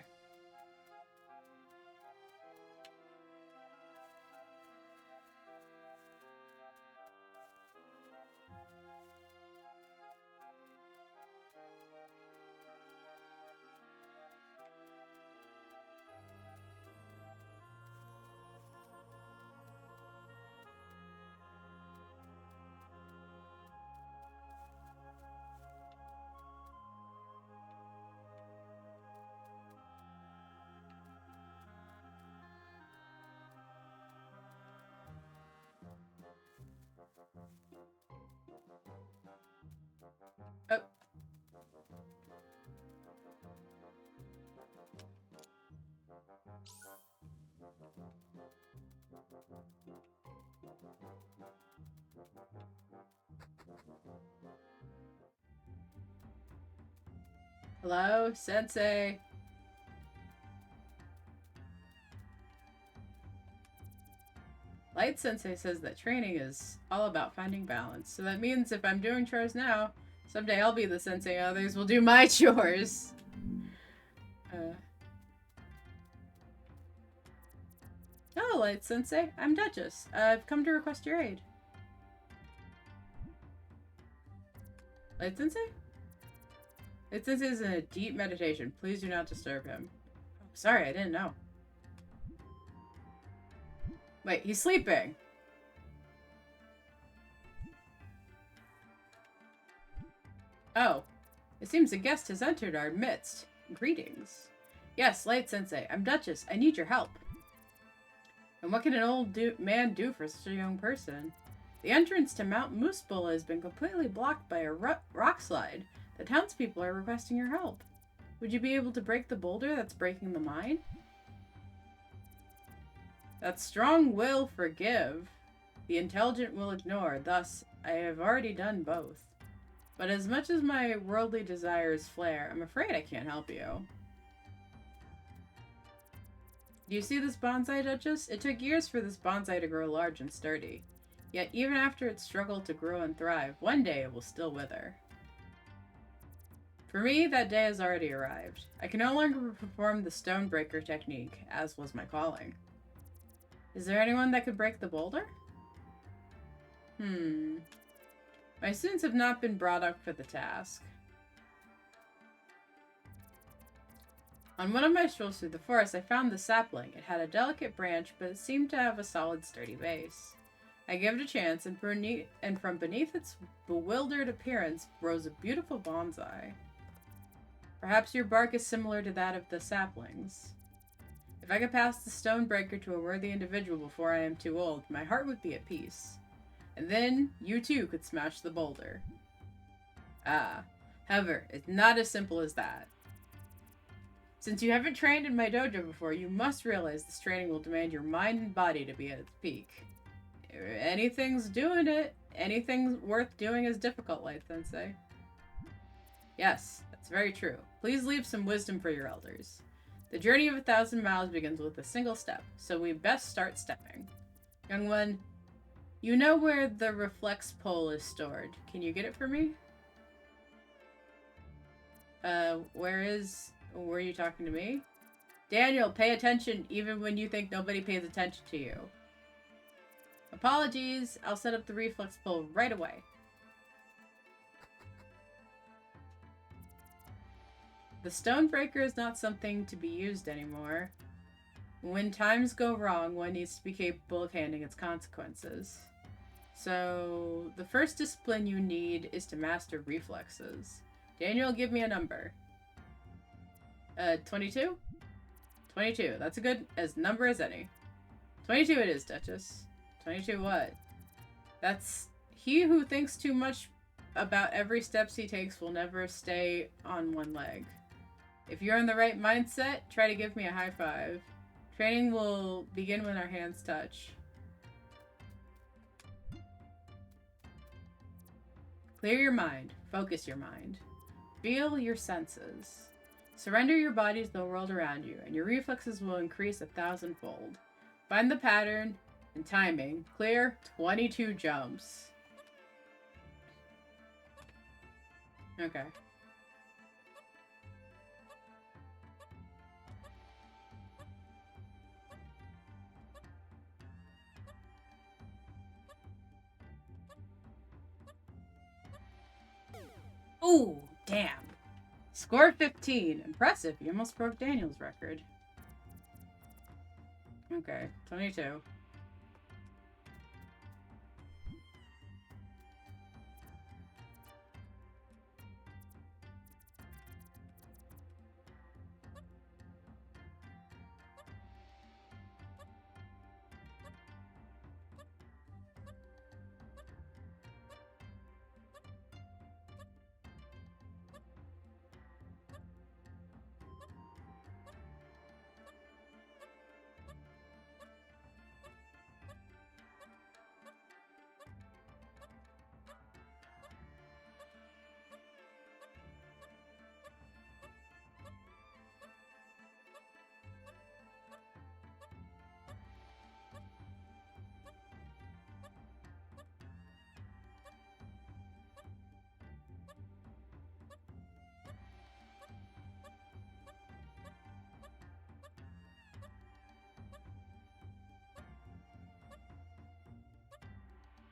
Oh. Hello, Sensei. Light Sensei says that training is all about finding balance. So that means if I'm doing chores now, someday I'll be the sensei and others will do my chores. Hello, Light Sensei. I'm Duchess. I've come to request your aid. Light Sensei? Light Sensei is in a deep meditation. Please do not disturb him. Oh, sorry, I didn't know. Wait, he's sleeping. Oh, it seems a guest has entered our midst. Greetings. Yes, Light Sensei, I'm Duchess. I need your help. And what can an old man do for such a young person? The entrance to Mount Moosebola has been completely blocked by a rock slide. The townspeople are requesting your help. Would you be able to break the boulder that's breaking the mine? That strong will forgive. The intelligent will ignore. Thus, I have already done both. But as much as my worldly desires flare, I'm afraid I can't help you. Do you see this bonsai, Duchess? It took years for this bonsai to grow large and sturdy. Yet even after it struggled to grow and thrive, one day it will still wither. For me, that day has already arrived. I can no longer perform the stonebreaker technique, as was my calling. Is there anyone that could break the boulder? My students have not been brought up for the task. On one of my strolls through the forest, I found the sapling. It had a delicate branch, but it seemed to have a solid, sturdy base. I gave it a chance, and from beneath its bewildered appearance rose a beautiful bonsai. Perhaps your bark is similar to that of the saplings. If I could pass the stonebreaker to a worthy individual before I am too old, my heart would be at peace. And then, you too could smash the boulder. However, it's not as simple as that. Since you haven't trained in my dojo before, you must realize this training will demand your mind and body to be at its peak. Anything worth doing is difficult, Light Sensei. Yes, that's very true. Please leave some wisdom for your elders. The journey of 1,000 miles begins with a single step, so we best start stepping. Young one, you know where the reflex pole is stored. Can you get it for me? Were you talking to me? Daniel, pay attention even when you think nobody pays attention to you. Apologies, I'll set up the reflex pole right away. The stonebreaker is not something to be used anymore. When times go wrong, one needs to be capable of handling its consequences. So, the first discipline you need is to master reflexes. Daniel, give me a number. 22? 22. That's a good number as any. 22 it is, Duchess. 22 what? That's he who thinks too much about every steps he takes will never stay on one leg. If you're in the right mindset, try to give me a high five. Training will begin when our hands touch. Clear your mind. Focus your mind. Feel your senses. Surrender your body to the world around you, and your reflexes will increase 1,000-fold. Find the pattern and timing. Clear 22 jumps. Okay. Ooh, damn. Score 15. Impressive. You almost broke Daniel's record. Okay, 22.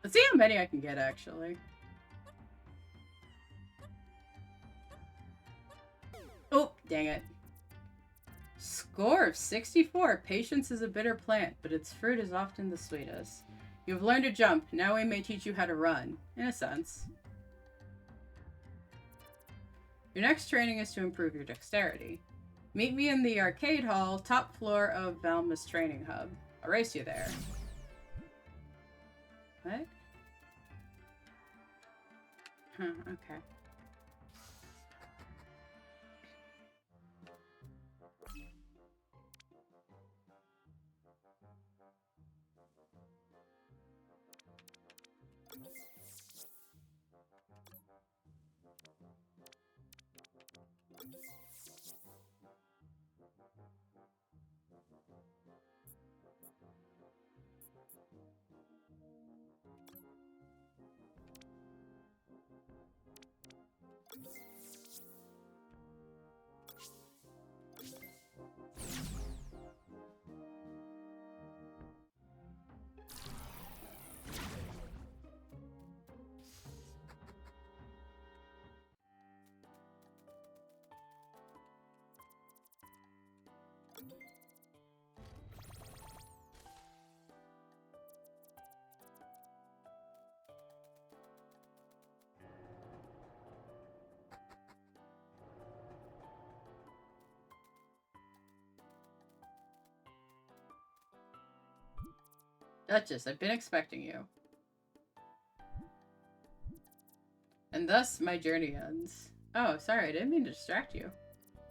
Let's see how many I can get, actually. Oh, dang it. Score of 64. Patience is a bitter plant, but its fruit is often the sweetest. You have learned to jump. Now we may teach you how to run. In a sense. Your next training is to improve your dexterity. Meet me in the arcade hall, top floor of Valma's training hub. I'll race you there. What? Huh, okay. Duchess, I've been expecting you. And thus, my journey ends. Oh, sorry, I didn't mean to distract you.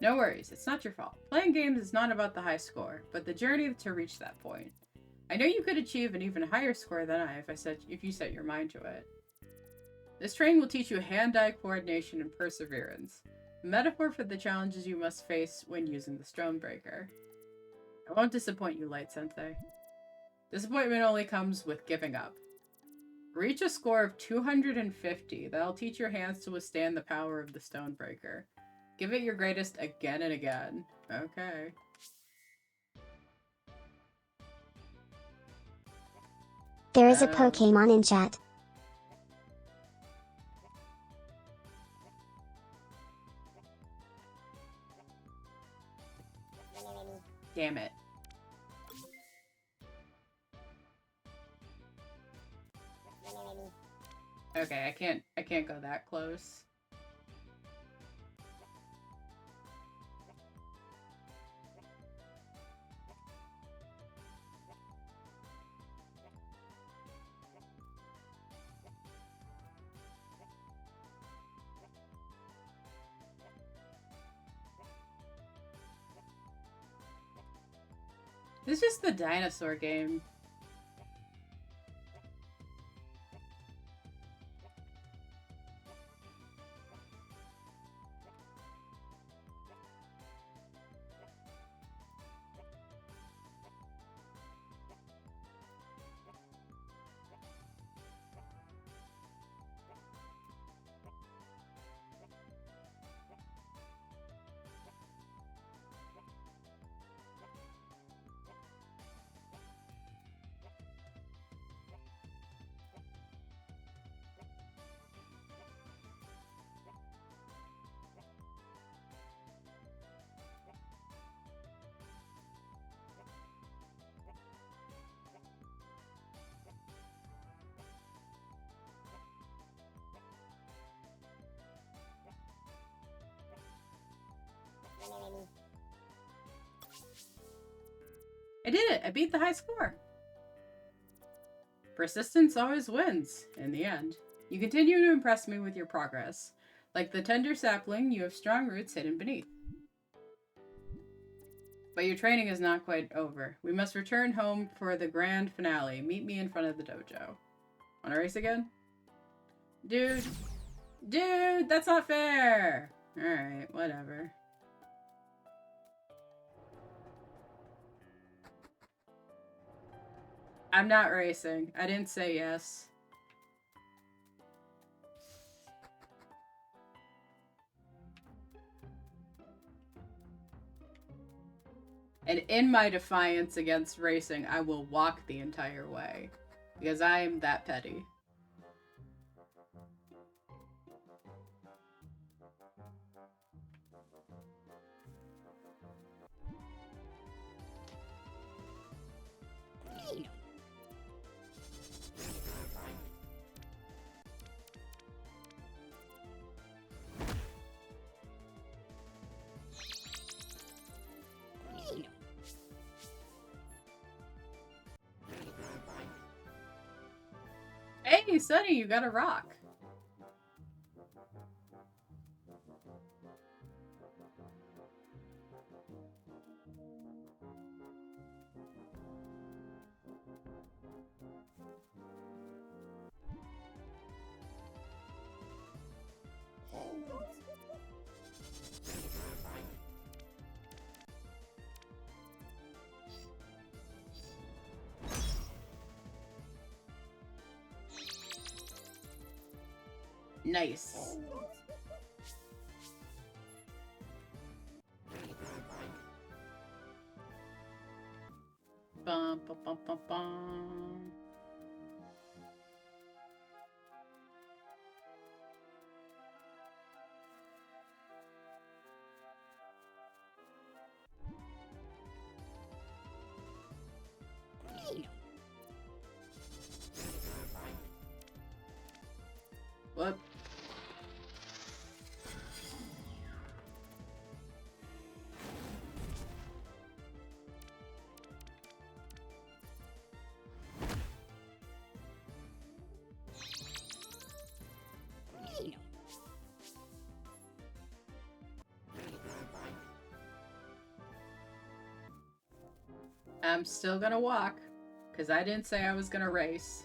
No worries, it's not your fault. Playing games is not about the high score, but the journey to reach that point. I know you could achieve an even higher score than I if you set your mind to it. This training will teach you hand-eye coordination and perseverance, a metaphor for the challenges you must face when using the Stonebreaker. I won't disappoint you, Light Sensei. Disappointment only comes with giving up. Reach a score of 250. That'll teach your hands to withstand the power of the Stonebreaker. Give it your greatest again and again. Okay. There is a Pokemon in chat. Damn it. Okay, I can't go that close. This is just the dinosaur game. I did it! I beat the high score! Persistence always wins, in the end. You continue to impress me with your progress. Like the tender sapling, you have strong roots hidden beneath. But your training is not quite over. We must return home for the grand finale. Meet me in front of the dojo. Wanna race again? Dude, that's not fair! Alright, whatever. I'm not racing. I didn't say yes. And in my defiance against racing, I will walk the entire way. Because I am that petty. Hey, Sonny, you got a rock. Nice. Bum, bum, bum, bum, bum. Whoop. I'm still gonna walk, because I didn't say I was gonna race.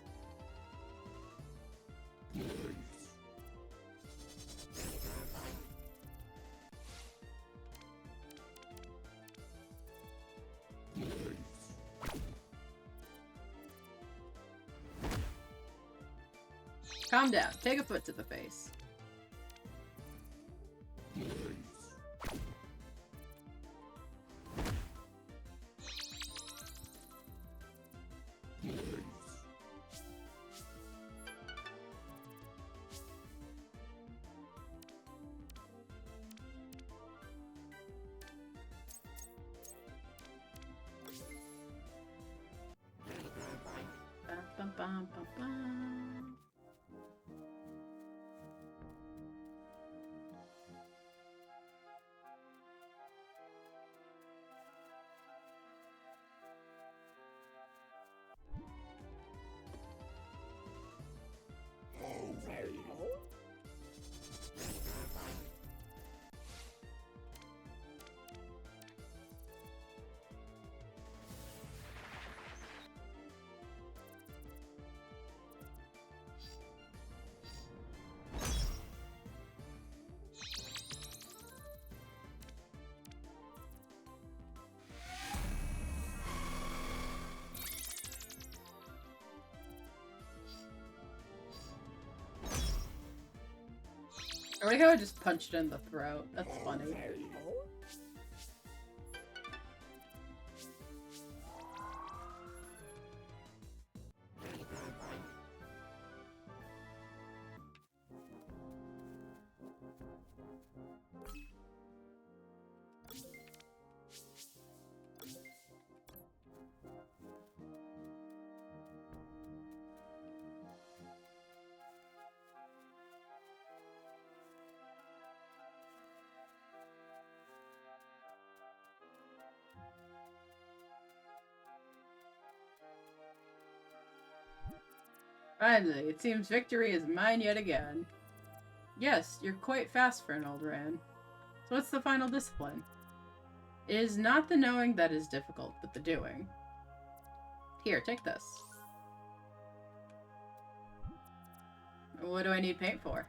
Calm down. Take a foot to the face. Bum, bum, bum, bum. like how I just punched it in the throat. That's funny. Finally, it seems victory is mine yet again. Yes, you're quite fast for an old ran. So what's the final discipline? It is not the knowing that is difficult, but the doing. Here, take this. What do I need paint for?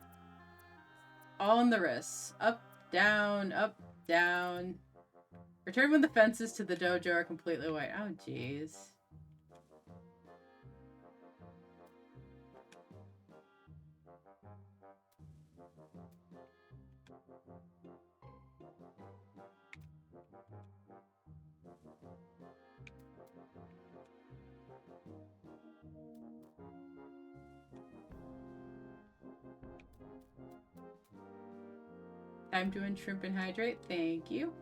All on the wrists. Up, down, up, down. Return when the fences to the dojo are completely white. Oh, jeez. Time to shrimp and hydrate. Thank you.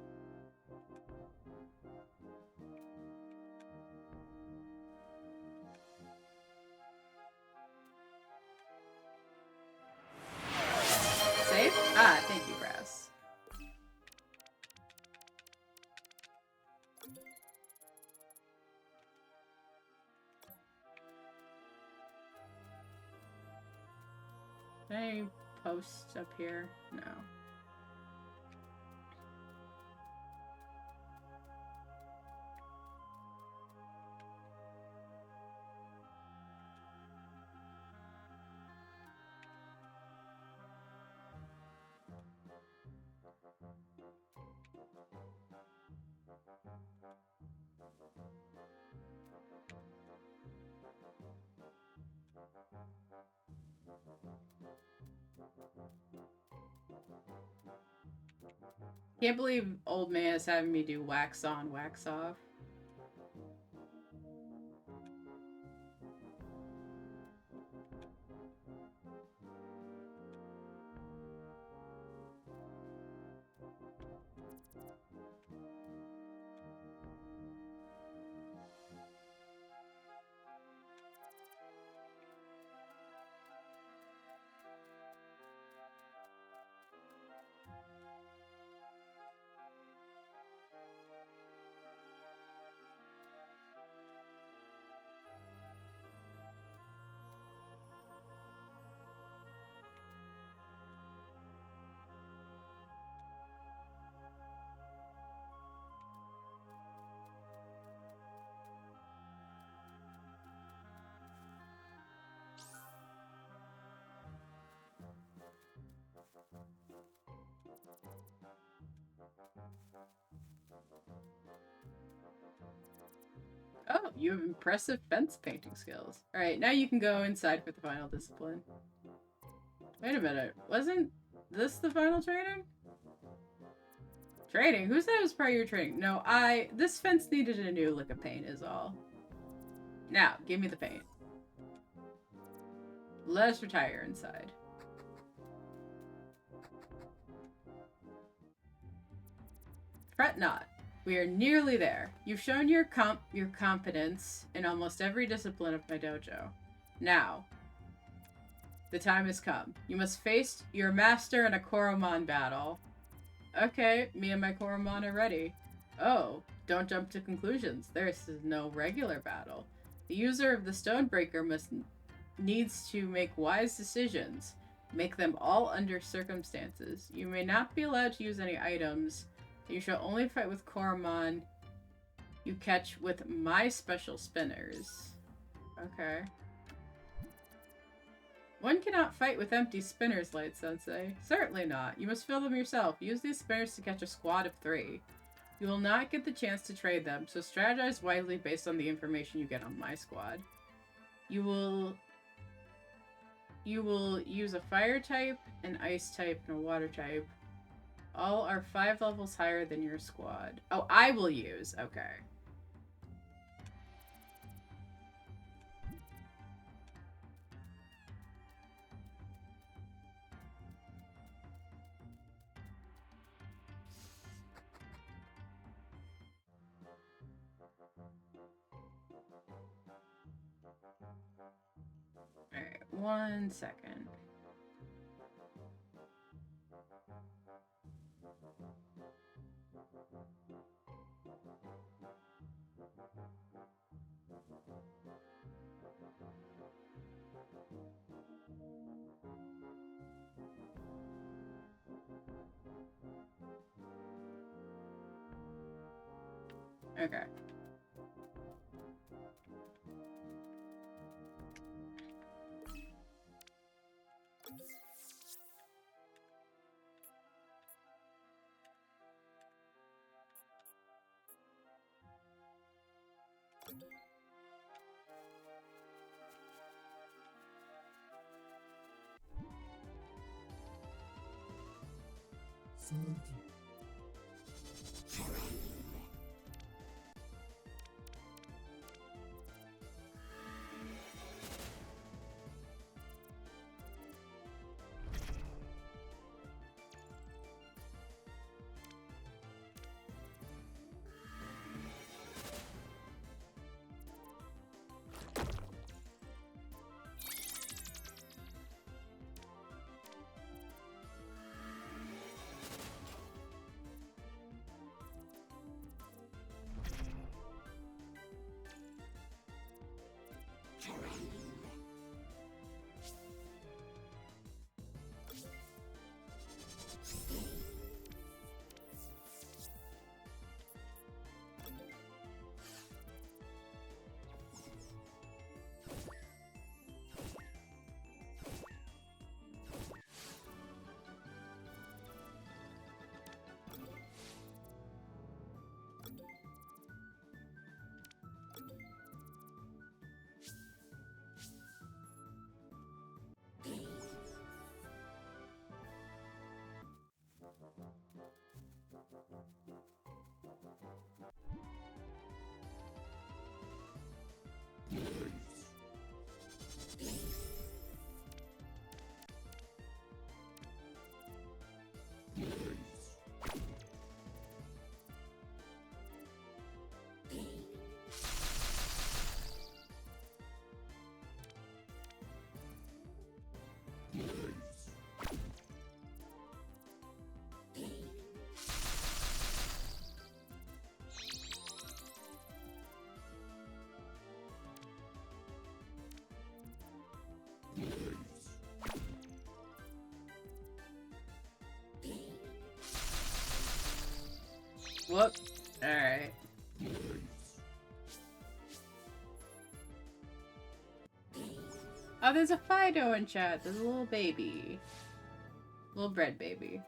Save? Ah, thank you, Brass. Any posts up here? No. Can't believe old man is having me do wax on, wax off. Oh, you have impressive fence painting skills. Alright, now you can go inside for the final discipline. Wait a minute, wasn't this the final training? Training? Who said it was part of your training? No, this fence needed a new lick of paint is all. Now, give me the paint. Let us retire inside. Fret not. We are nearly there. You've shown your competence in almost every discipline of my dojo. Now, the time has come. You must face your master in a Coromon battle. Okay, me and my Coromon are ready. Oh, don't jump to conclusions. There is no regular battle. The user of the Stonebreaker needs to make wise decisions. Make them all under circumstances. You may not be allowed to use any items. You shall only fight with Coromon you catch with my special spinners. Okay. One cannot fight with empty spinners, Light Sensei. Certainly not. You must fill them yourself. Use these spinners to catch a squad of 3. You will not get the chance to trade them, so strategize wisely based on the information you get on my squad. You will You will use a fire type, an ice type, and a water type. All are 5 levels higher than your squad. Oh, I will use. Okay. Alright, 1 second. Okay. Whoop. Alright. Oh, there's a Fido in chat. There's a little baby. Little bread baby.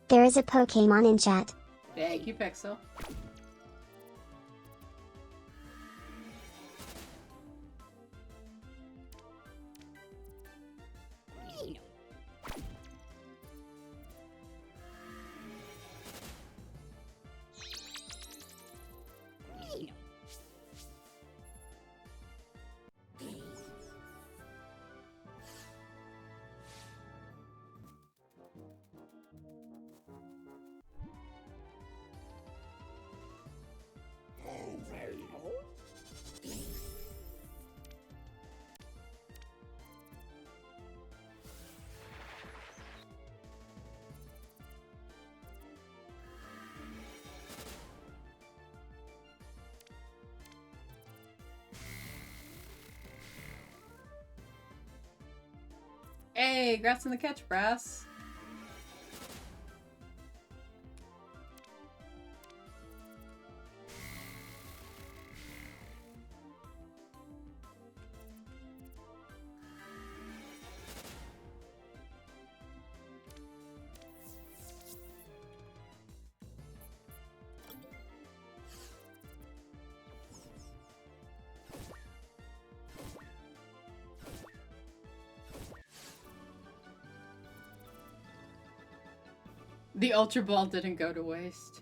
There is a Pokemon in chat. Thank you, Pixel. Hey, congrats on the catch, Brass. The Ultra Ball didn't go to waste.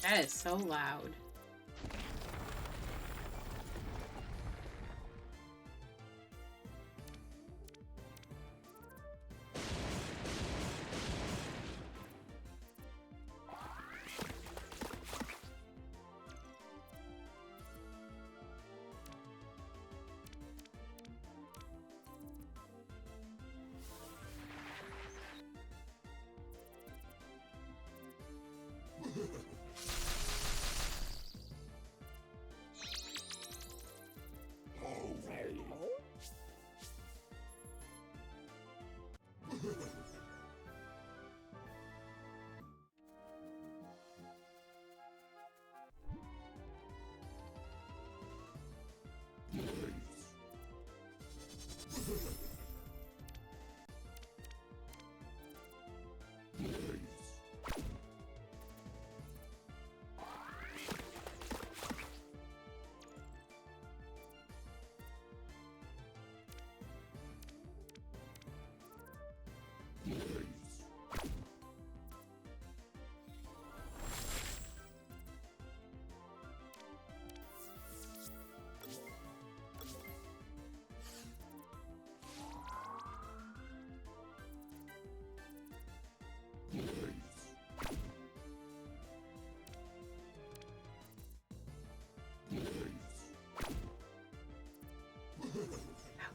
That is so loud.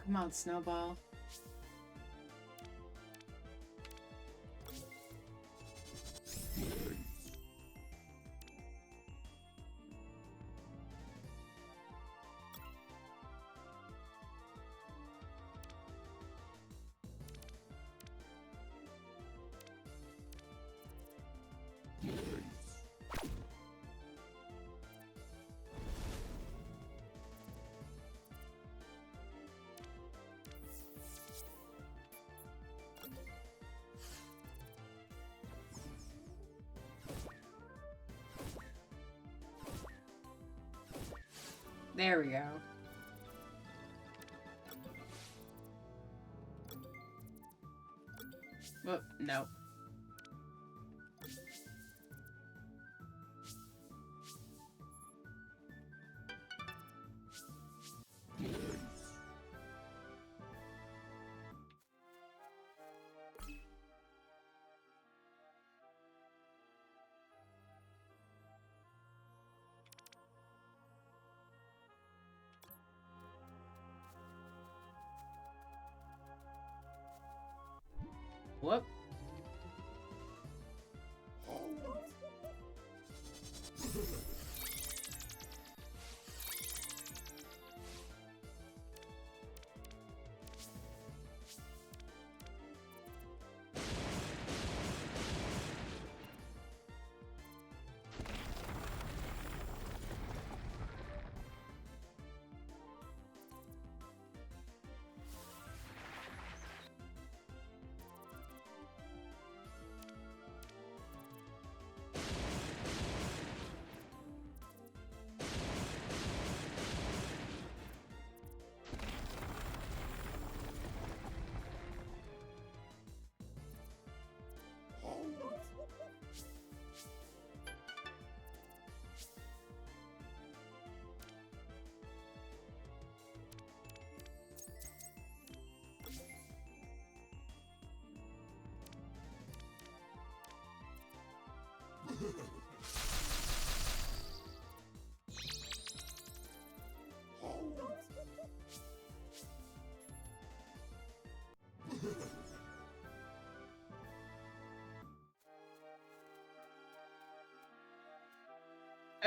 Come on, Snowball. There we go. Whoop, no. Whoop.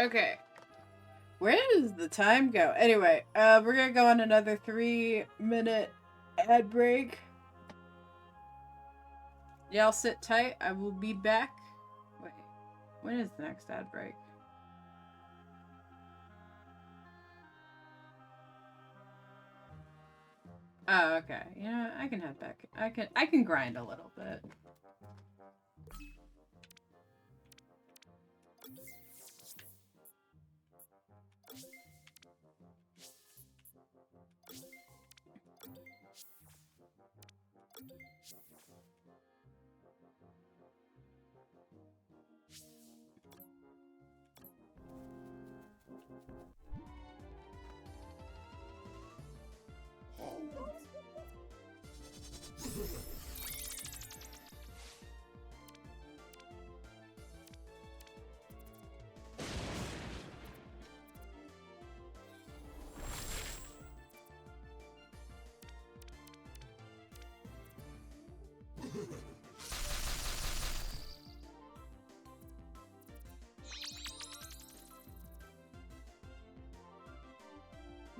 Okay. Where does the time go? Anyway, we're gonna go on another 3-minute ad break. Y'all sit tight. I will be back. Wait, when is the next ad break? Oh, okay. Yeah, I can head back. I can grind a little bit.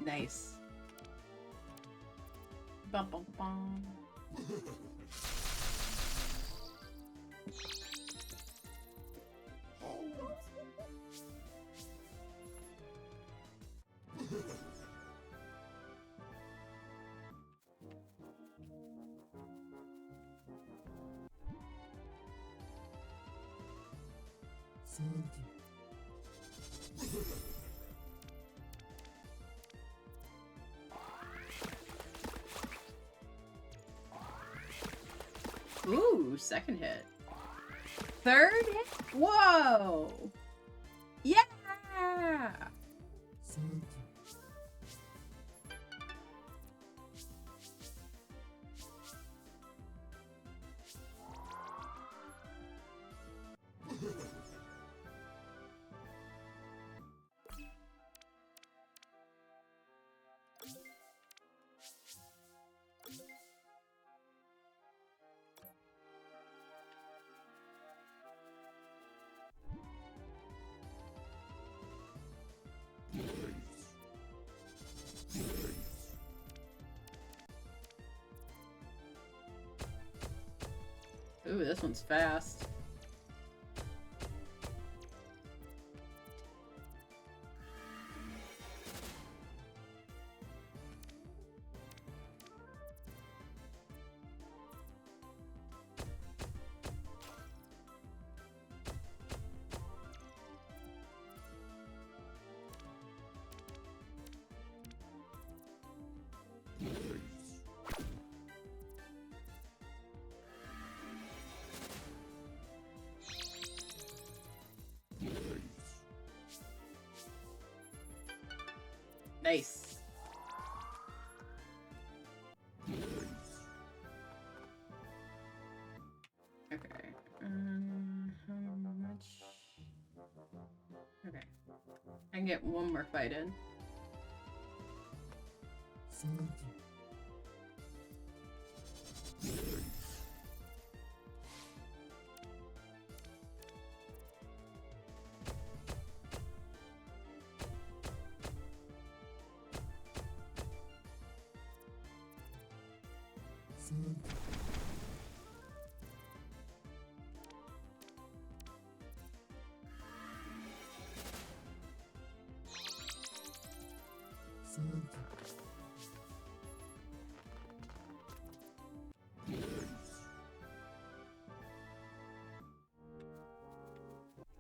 Nice. Bum bum bum. Ooh, second hit. Third hit? Whoa! Yeah! Ooh, this one's fast. Nice. Okay. How much? Okay. I can get one more fight in.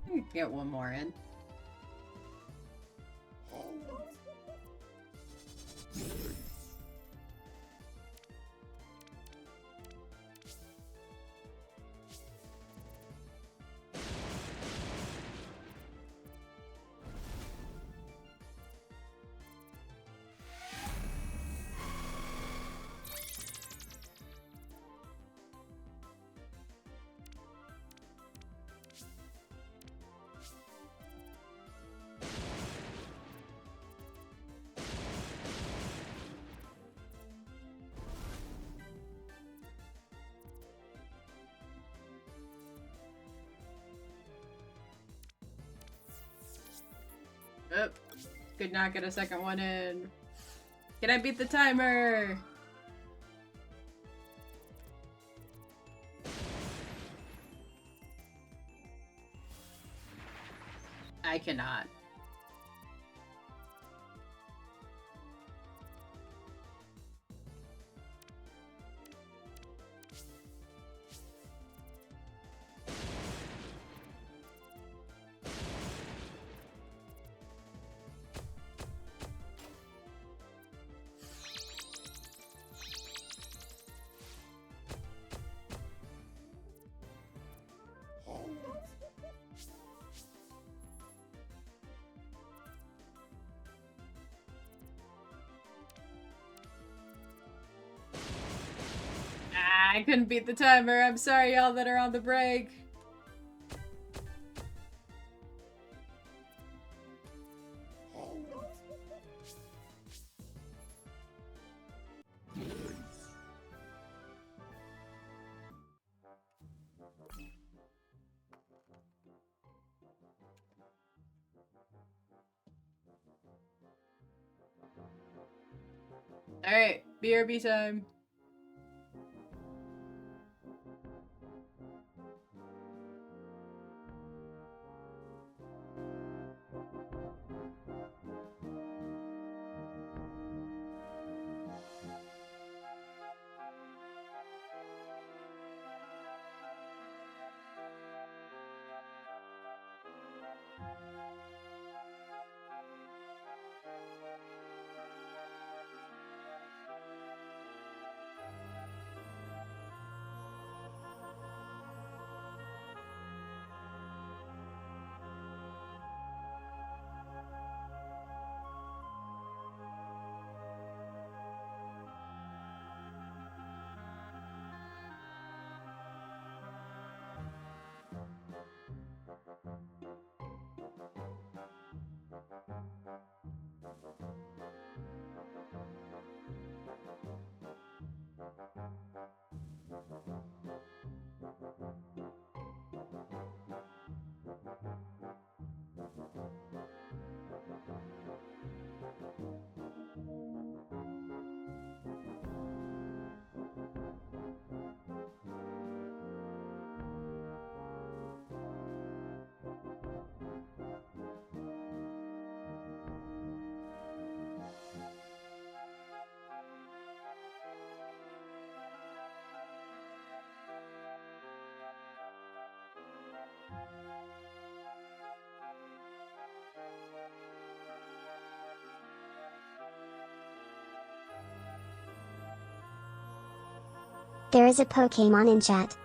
I can get one more in. Oh, could not get a second one in. Can I beat the timer? I cannot. I couldn't beat the timer. I'm sorry, y'all that are on the break. Alright, BRB time. There is a Pokemon in chat.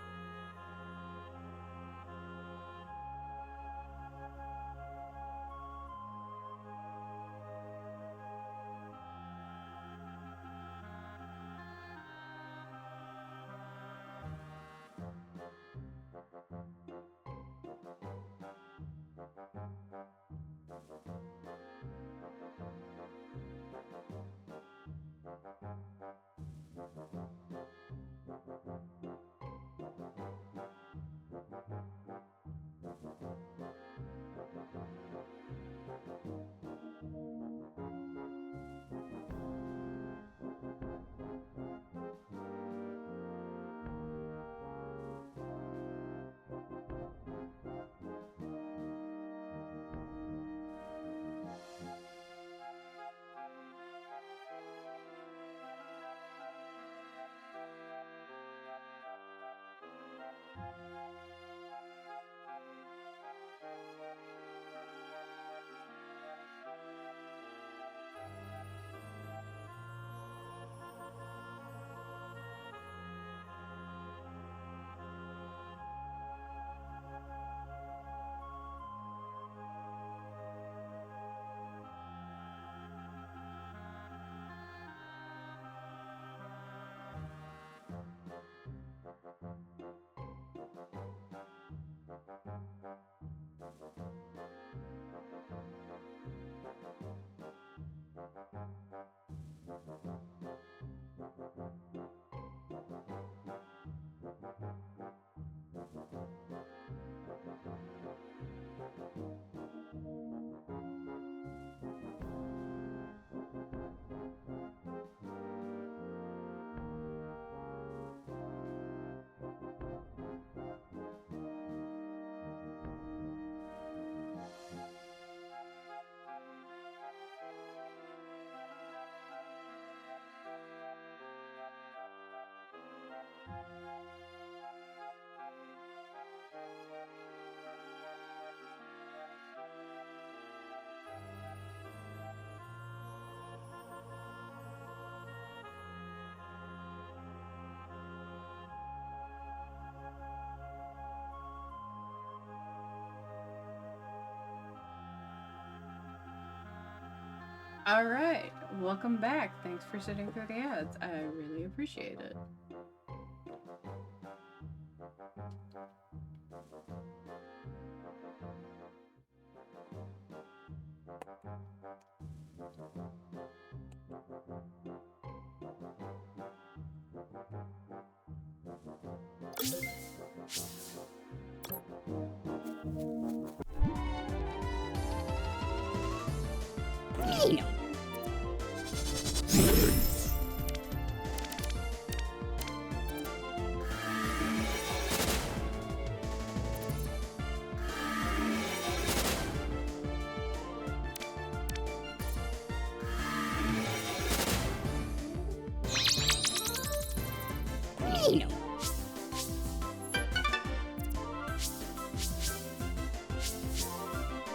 Alright, welcome back. Thanks for sitting through the ads. I really appreciate it.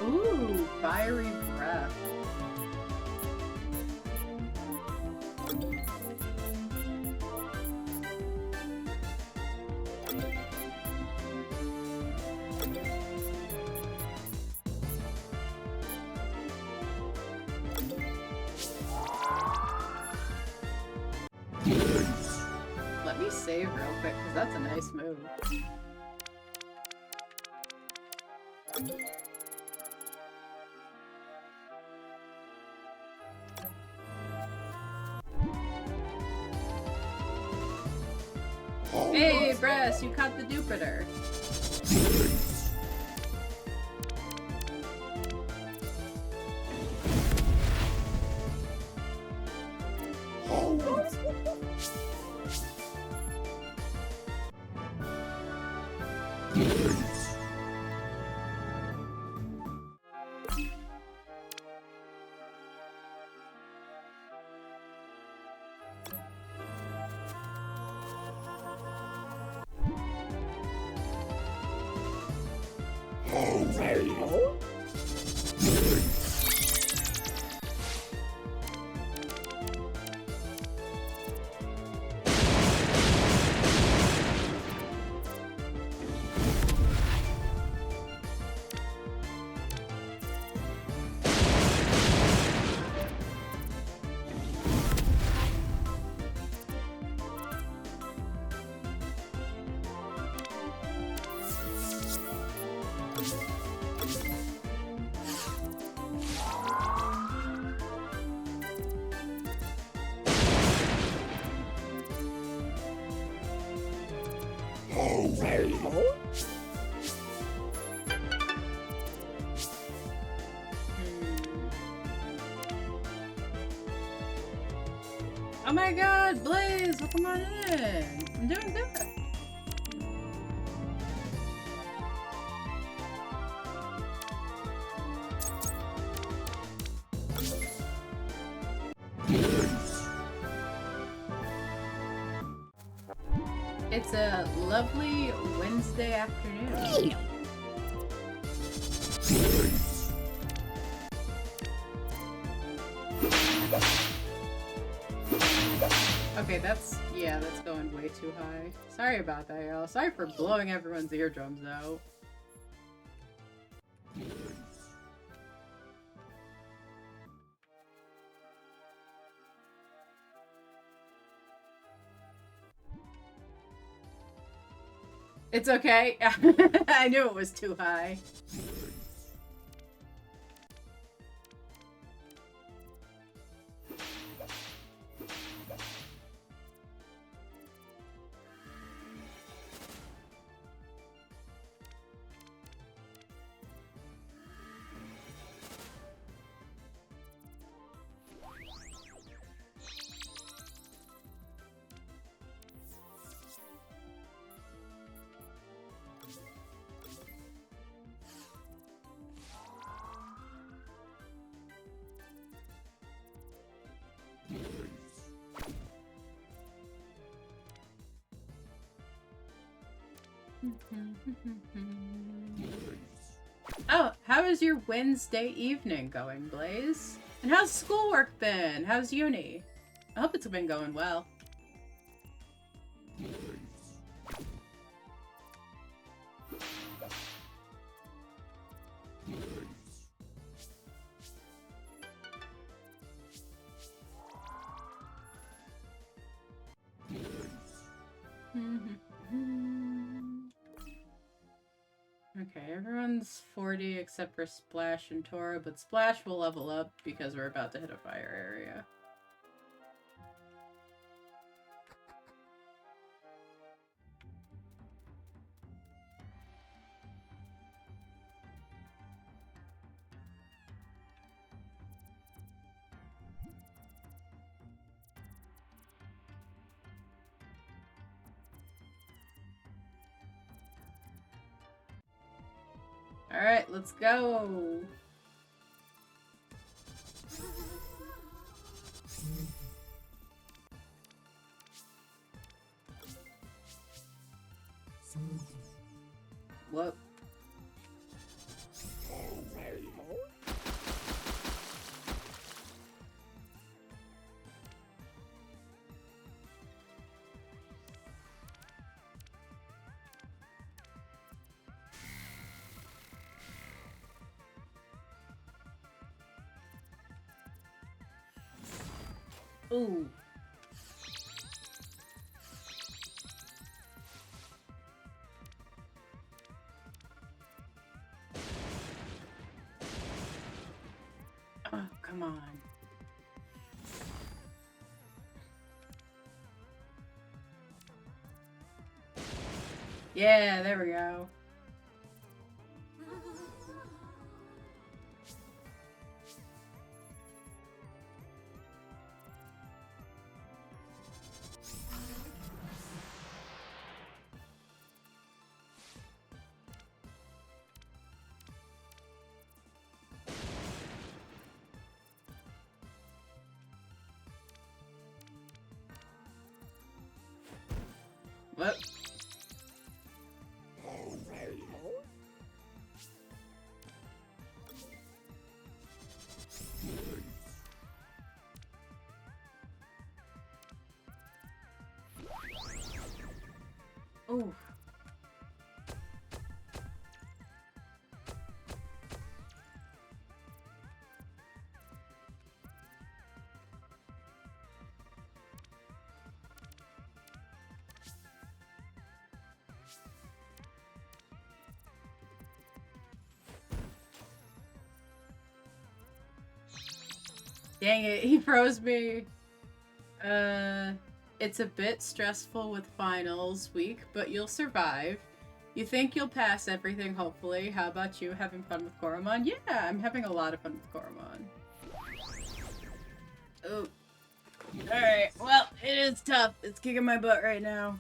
Ooh, fiery breath. Let me save real quick, because that's a nice move. Hey, Bress, you caught the Jupiter. Oh my god, Blaze, welcome on in. I'm doing good. It's a lovely Wednesday afternoon. Okay, that's going way too high. Sorry about that, y'all. Sorry for blowing everyone's eardrums out. It's okay. I knew it was too high. Oh, how is your Wednesday evening going, Blaze? And how's schoolwork been? How's uni? I hope it's been going well. Okay, everyone's 40 except for Splash and Tora, but Splash will level up because we're about to hit a fire area. Alright, let's go! What? Ooh. Oh, come on. Yeah, there we go. What? Ooh. Dang it, he froze me. It's a bit stressful with finals week, but you'll survive. You think you'll pass everything, hopefully. How about you? Having fun with Coromon? Yeah, I'm having a lot of fun with Coromon. Oh. Alright, well, it is tough. It's kicking my butt right now.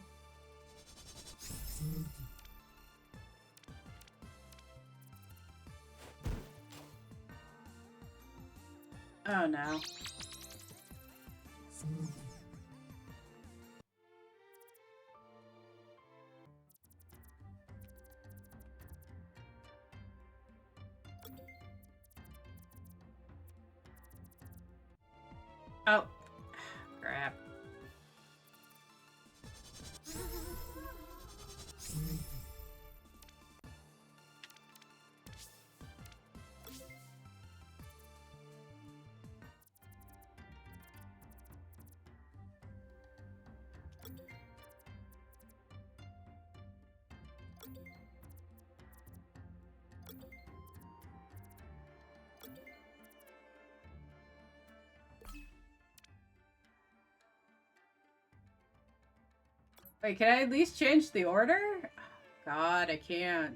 Oh no. Oh. Crap. Wait, can I at least change the order? God, I can't.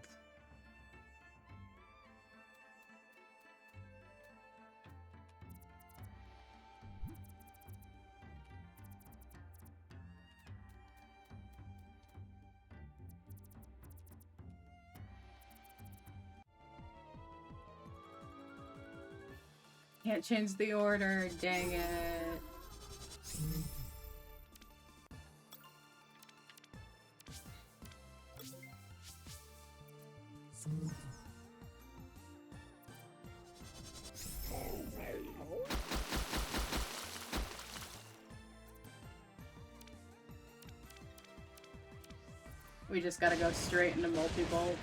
Can't change the order, dang it. We just gotta go straight into multi-bolt.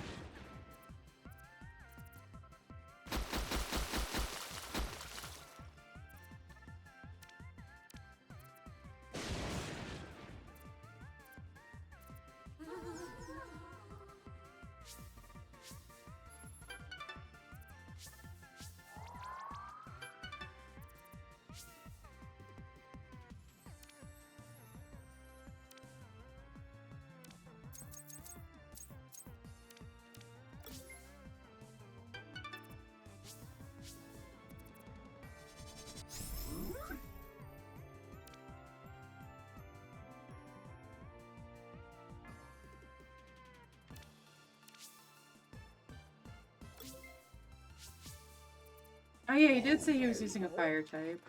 Oh yeah, he did say he was using a fire type.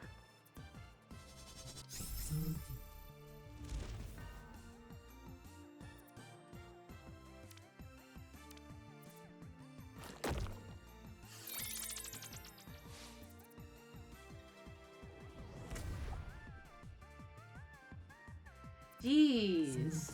Jeez.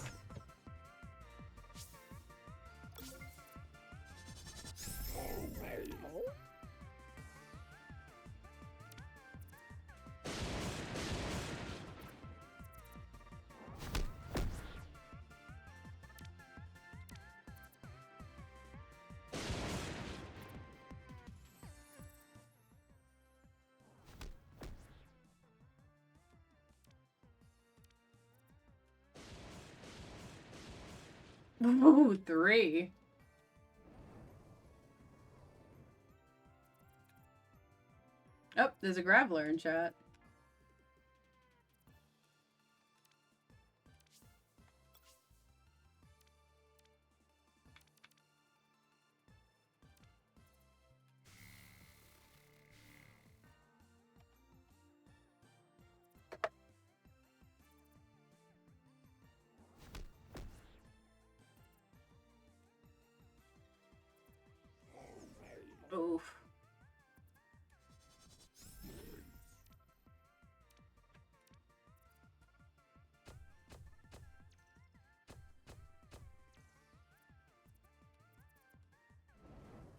Ooh, 3. Oh, there's a Graveler in chat. Oof.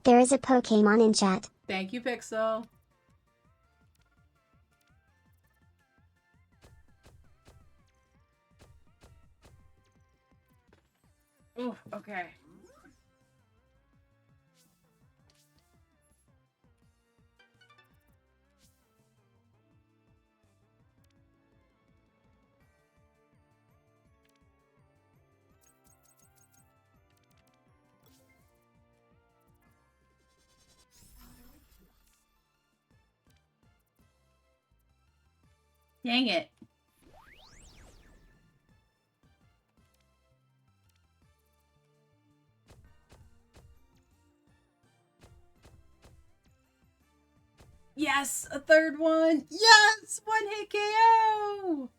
There is a Pokemon in chat. Thank you, Pixel. Ooh, okay. Dang it. Yes, a third one. Yes, 1-hit KO.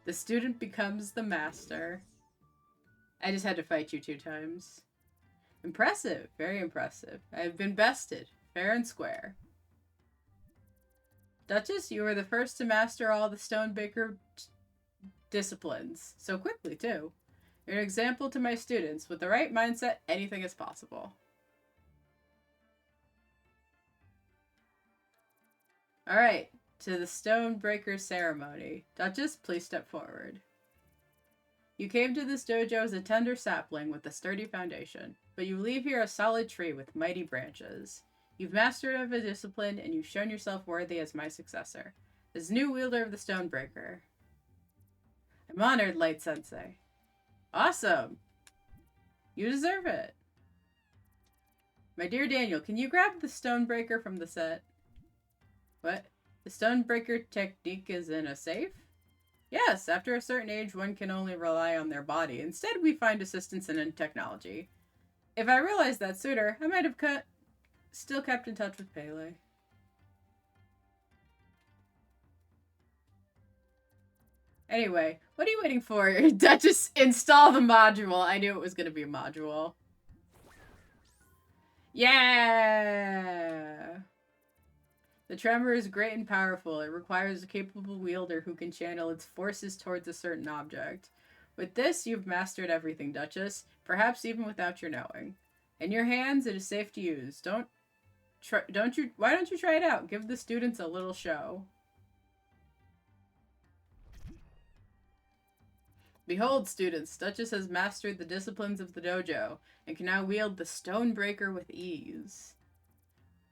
The student becomes the master. I just had to fight you 2 times. Impressive. Very impressive. I have been bested. Fair and square. Duchess, you were the first to master all the Stonebaker disciplines. So quickly, too. You're an example to my students. With the right mindset, anything is possible. Alright, to the Stonebreaker ceremony. Duchess, please step forward. You came to this dojo as a tender sapling with a sturdy foundation, but you leave here a solid tree with mighty branches. You've mastered a discipline, and you've shown yourself worthy as my successor, as new wielder of the Stonebreaker. I'm honored, Light Sensei. Awesome! You deserve it. My dear Daniel, can you grab the Stonebreaker from the set? What? The Stonebreaker technique is in a safe? Yes, after a certain age, one can only rely on their body. Instead, we find assistance in technology. If I realized that sooner, I might have still kept in touch with Pele. Anyway, what are you waiting for? Duchess, install the module. I knew it was going to be a module. Yeah! The tremor is great and powerful. It requires a capable wielder who can channel its forces towards a certain object. With this, you've mastered everything, Duchess, perhaps even without your knowing. In your hands, it is safe to use. Why don't you try it out? Give the students a little show. Behold, students, Duchess has mastered the disciplines of the dojo and can now wield the Stonebreaker with ease.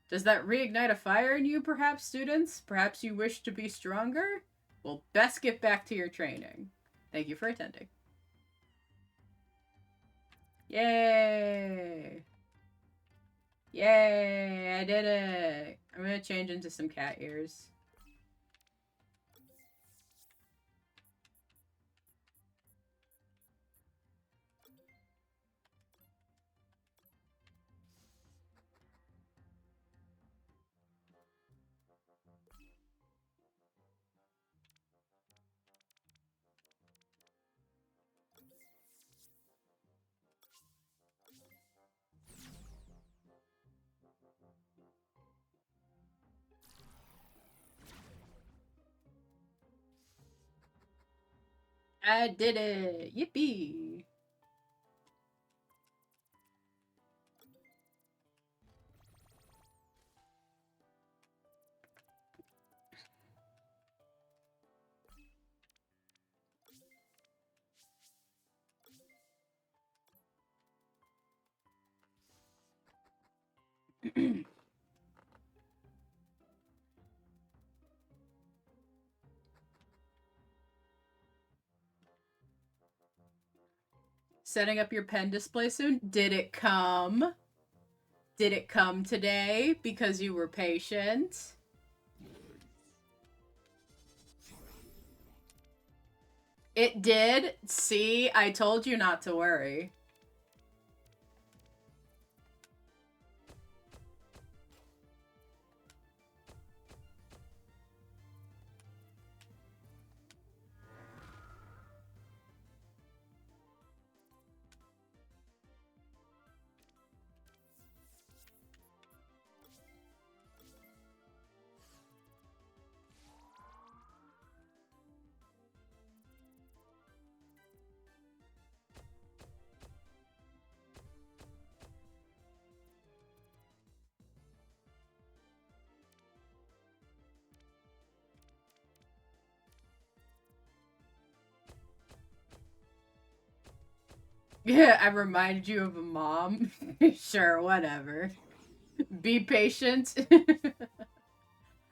Does that reignite a fire in you, perhaps, students? Perhaps you wish to be stronger? Well, best get back to your training. Thank you for attending. Yay! Yay! I did it! I'm gonna change into some cat ears. I did it! Yippee! Setting up your pen display soon? Did it come? Did it come today because you were patient? It did? See, I told you not to worry. Yeah, I reminded you of a mom. Sure, whatever. Be patient.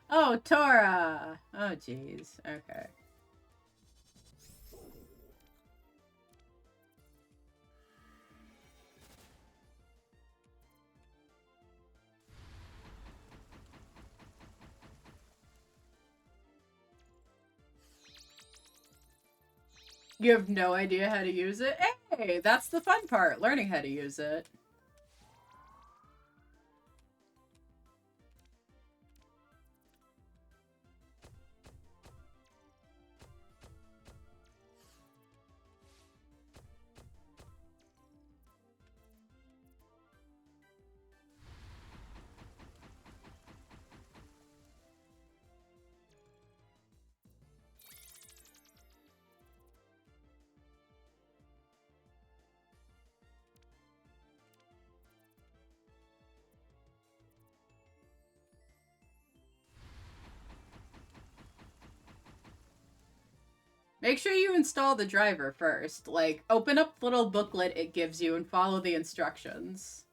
Oh, Tora! Oh, jeez. Okay. You have no idea how to use it? Hey, that's the fun part, learning how to use it. Make sure you install the driver first. Like, open up the little booklet it gives you and follow the instructions.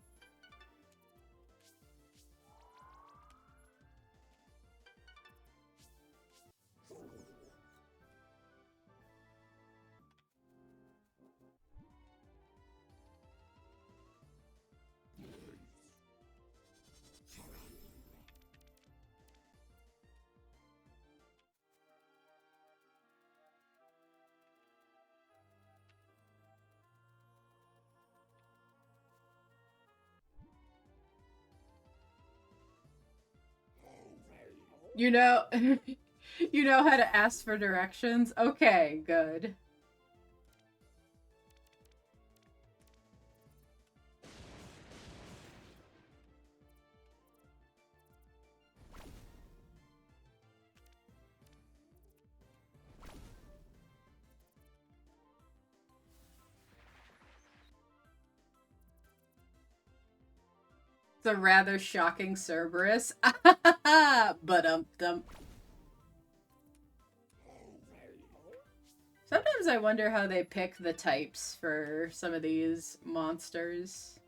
You know, you know how to ask for directions? Okay, good. It's a rather shocking Cerberus. But dum. Sometimes I wonder how they pick the types for some of these monsters.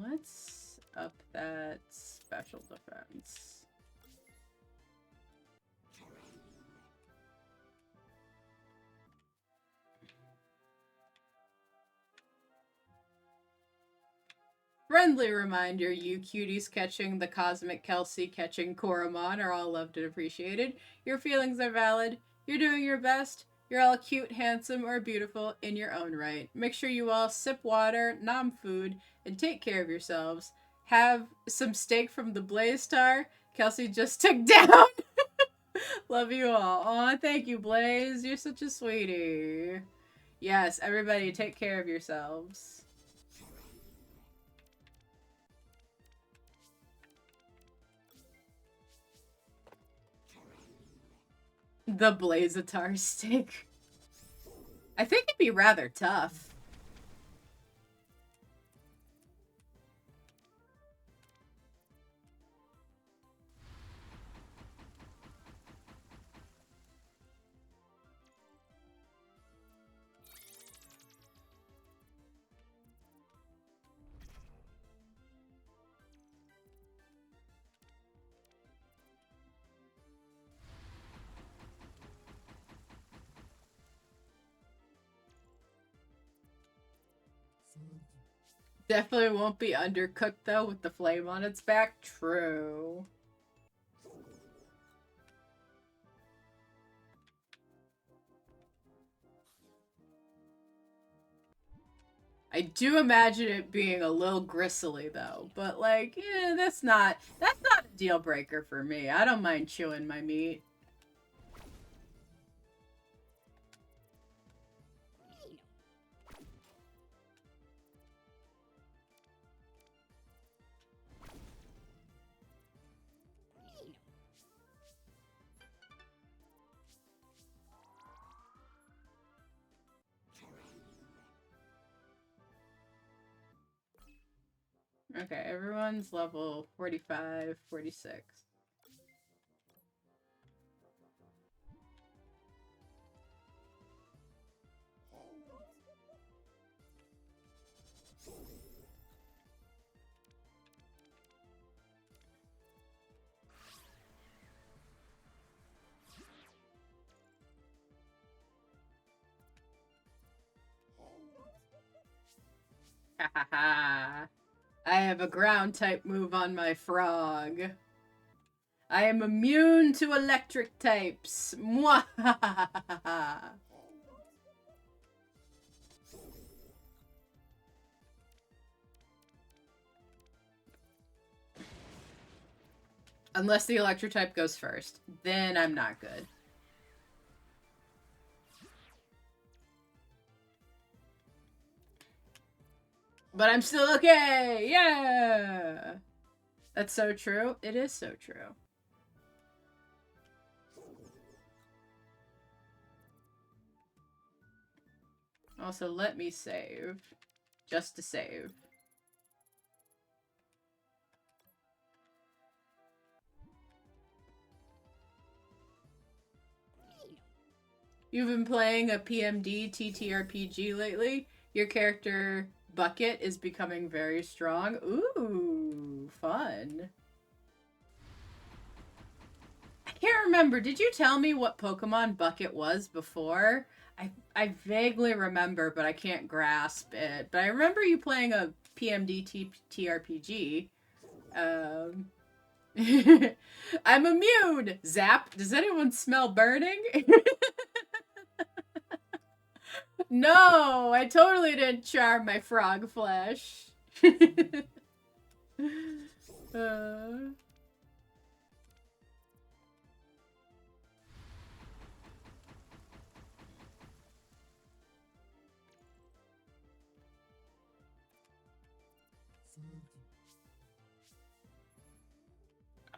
Let's up that special defense. Friendly reminder, you cuties catching the Cosmic Kelsey catching Coromon are all loved and appreciated. Your feelings are valid. You're doing your best. You're all cute, handsome, or beautiful in your own right. Make sure you all sip water, nom food, and take care of yourselves. Have some steak from the Blaze Star Kelsey just took down. Love you all. Aw, thank you, Blaze. You're such a sweetie. Yes, everybody take care of yourselves. The Blazatar stick. I think it'd be rather tough. Definitely won't be undercooked though with the flame on its back. True. I do imagine it being a little gristly though, but like, yeah, that's not a deal breaker for me. I don't mind chewing my meat. Okay, everyone's level 45, 46. Ha ha ha. I have a ground type move on my frog. I am immune to electric types. Mwahahaha. Unless the electric type goes first. Then I'm not good. But I'm still okay! Yeah! That's so true. It is so true. Also, let me save. Just to save. You've been playing a PMD TTRPG lately? Your character, Bucket, is becoming very strong. Ooh, fun. I can't remember. Did you tell me what Pokemon Bucket was before? I vaguely remember, but I can't grasp it. But I remember you playing a PMD TRPG. I'm immune! Zap! Does anyone smell burning? No! I totally didn't charm my frog flesh.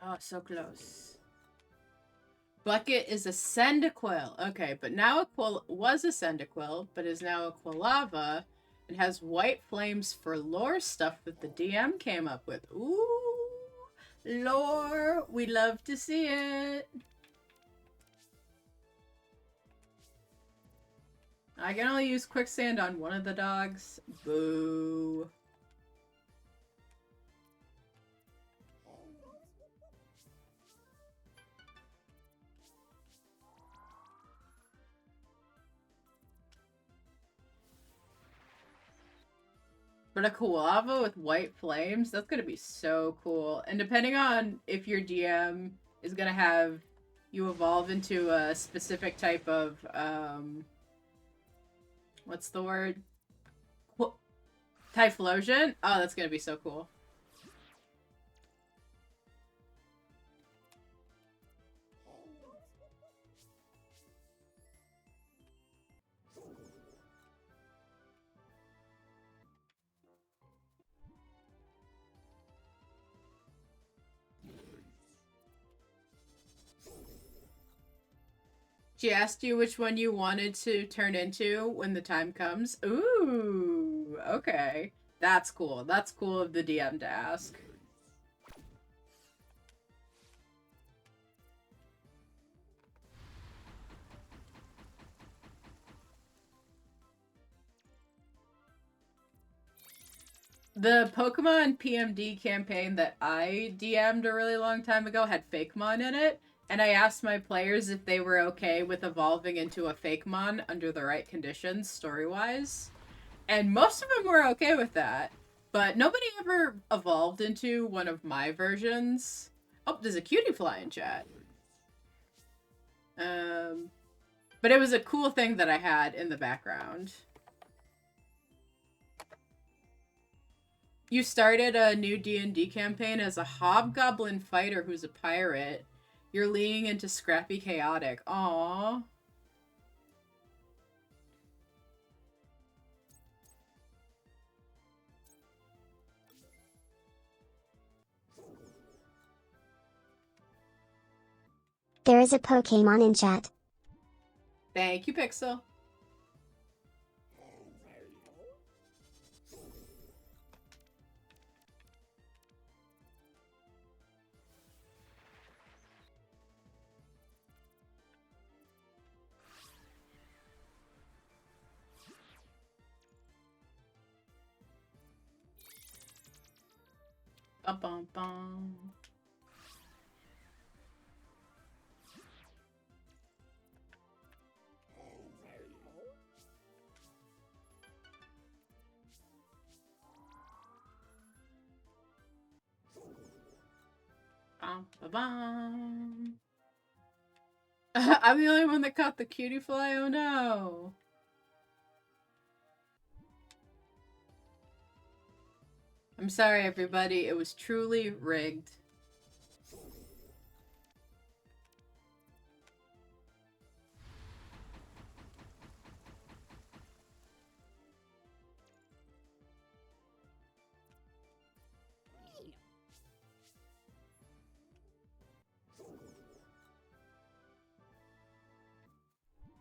Oh, so close. Bucket is a Cyndaquil. Okay, but now was a Cyndaquil, but is now a Quilava. It has white flames for lore stuff that the DM came up with. Ooh, lore. We love to see it. I can only use quicksand on one of the dogs. Boo. But a Quilava with white flames, that's gonna be so cool. And depending on if your DM is gonna have you evolve into a specific type of, what's the word? Typhlosion? Oh, that's gonna be so cool. She asked you which one you wanted to turn into when the time comes. Ooh, okay. That's cool. That's cool of the DM to ask. The Pokemon PMD campaign that I DM'd a really long time ago had Fakemon in it, and I asked my players if they were okay with evolving into a Fakemon under the right conditions, story-wise. And most of them were okay with that. But nobody ever evolved into one of my versions. Oh, there's a cutie fly in chat. But it was a cool thing that I had in the background. You started a new D&D campaign as a hobgoblin fighter who's a pirate. You're leaning into scrappy chaotic. Aww. There is a Pokemon in chat. Thank you, Pixel. Bum bum bum. Bum, ba, bum. I'm the only one that caught the cutie fly. Oh no. I'm sorry, everybody. It was truly rigged.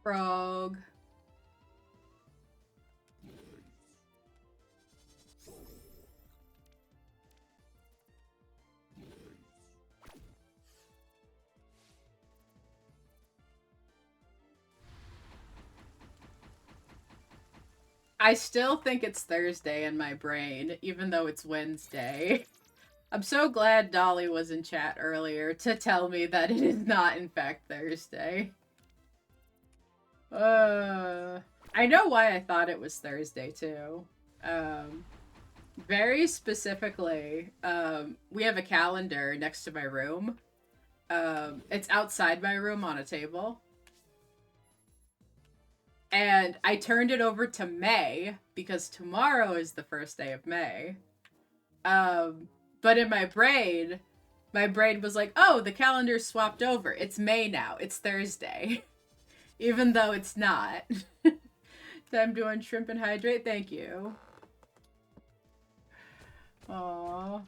Frog. I still think it's Thursday in my brain, even though it's Wednesday. I'm so glad Dolly was in chat earlier to tell me that it is not, in fact, Thursday. I know why I thought it was Thursday, too. Very specifically, we have a calendar next to my room. It's outside my room on a table. And I turned it over to May because tomorrow is the first day of May. But in my brain was like, oh, the calendar's swapped over. It's May now. It's Thursday. Even though it's not. Time to unshrimp and hydrate. Thank you. Aww.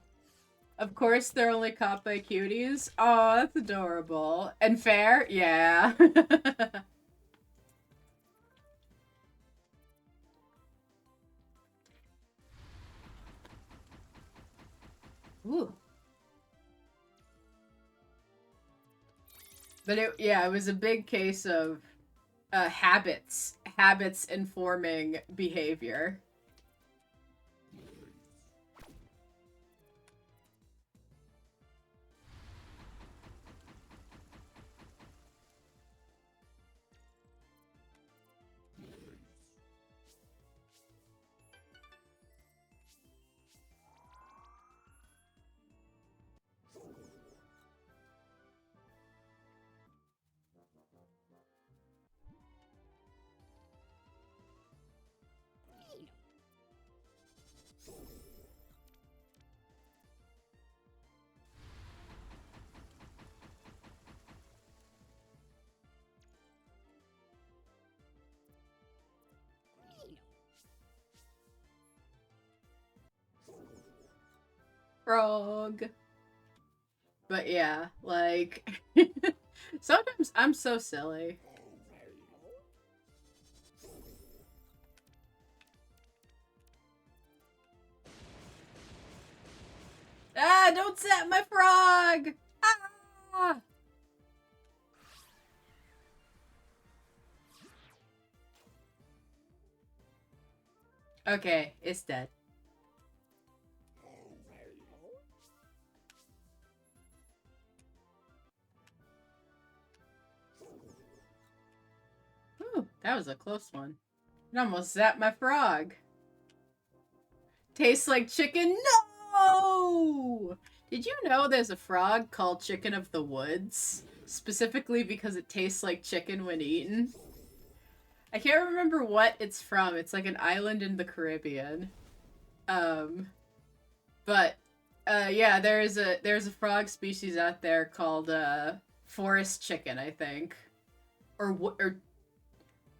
Of course, they're only caught by cuties. Aw, that's adorable. And fair? Yeah. Ooh. But it was a big case of habits informing behavior. Frog. But yeah, like sometimes I'm so silly. Ah! Don't set my frog! Ah! Okay, it's dead. Ooh, that was a close one. It almost zapped my frog. Tastes like chicken? No! Did you know there's a frog called Chicken of the Woods? Specifically because it tastes like chicken when eaten? I can't remember what it's from. It's like an island in the Caribbean. But yeah, there's a frog species out there called forest chicken, I think. Or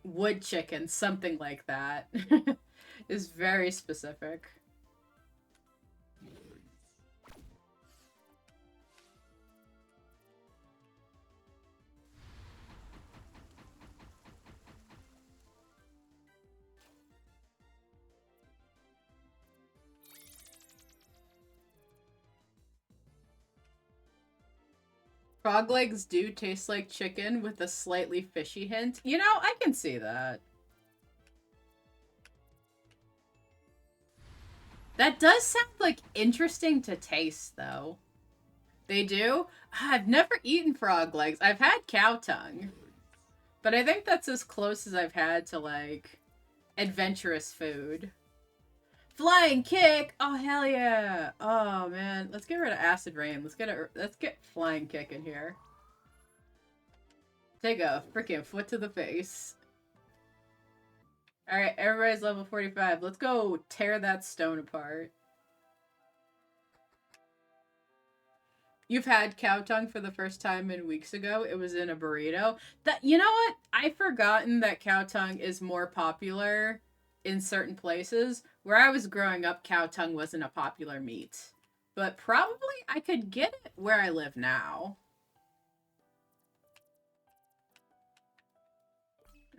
wood chicken, something like that. Is very specific. Frog legs do taste like chicken with a slightly fishy hint. You know, I can see that. That does sound like interesting to taste, though. They do? I've never eaten frog legs. I've had cow tongue. But I think that's as close as I've had to, like, adventurous food. Flying kick! Oh, hell yeah! Oh, man. Let's get rid of acid rain. Let's get flying kick in here. Take a freaking foot to the face. Alright, everybody's level 45. Let's go tear that stone apart. You've had cow tongue for the first time in weeks ago. It was in a burrito. You know what? I've forgotten that cow tongue is more popular in certain places. Where I was growing up, cow tongue wasn't a popular meat. But probably I could get it where I live now.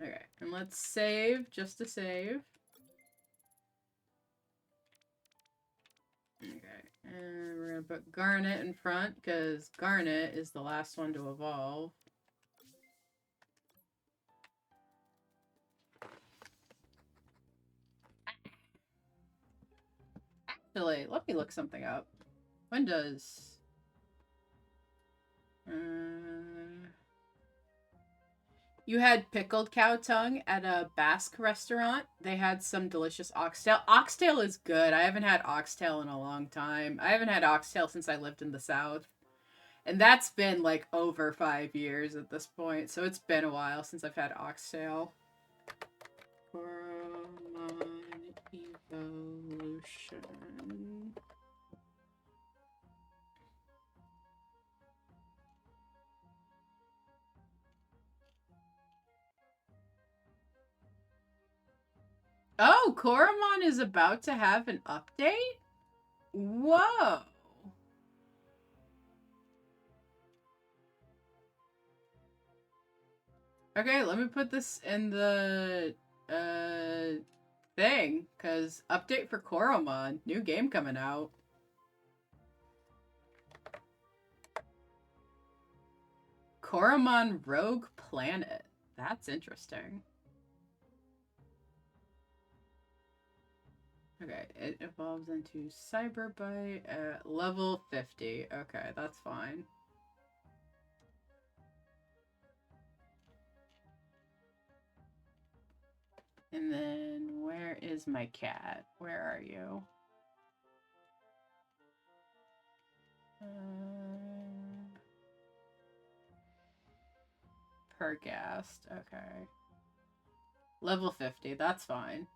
Okay, and let's save just to save. Okay, and we're gonna put Garnet in front because Garnet is the last one to evolve. Actually, let me look something up. When does... You had pickled cow tongue at a Basque restaurant. They had some delicious oxtail. Oxtail is good. I haven't had oxtail in a long time. I haven't had oxtail since I lived in the South. And that's been like over 5 years at this point. So it's been a while since I've had oxtail. Coromon Evolution. Oh, Coromon is about to have an update? Whoa. Okay, let me put this in the thing, because update for Coromon. New game coming out. Coromon Rogue Planet. That's interesting. Okay, it evolves into Cyberbite at level 50. Okay, that's fine. And then, where is my cat? Where are you? Pergast. Okay. Level 50. That's fine.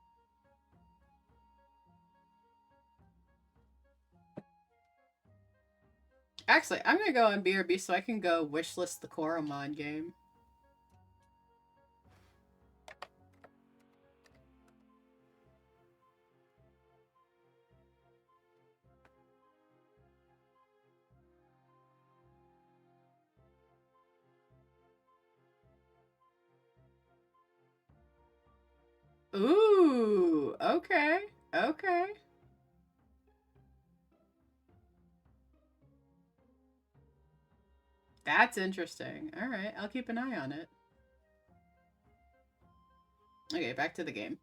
Actually, I'm gonna go on BRB so I can go wishlist the Coromon game. Ooh, okay, okay. That's interesting. Alright, I'll keep an eye on it. Okay, back to the game.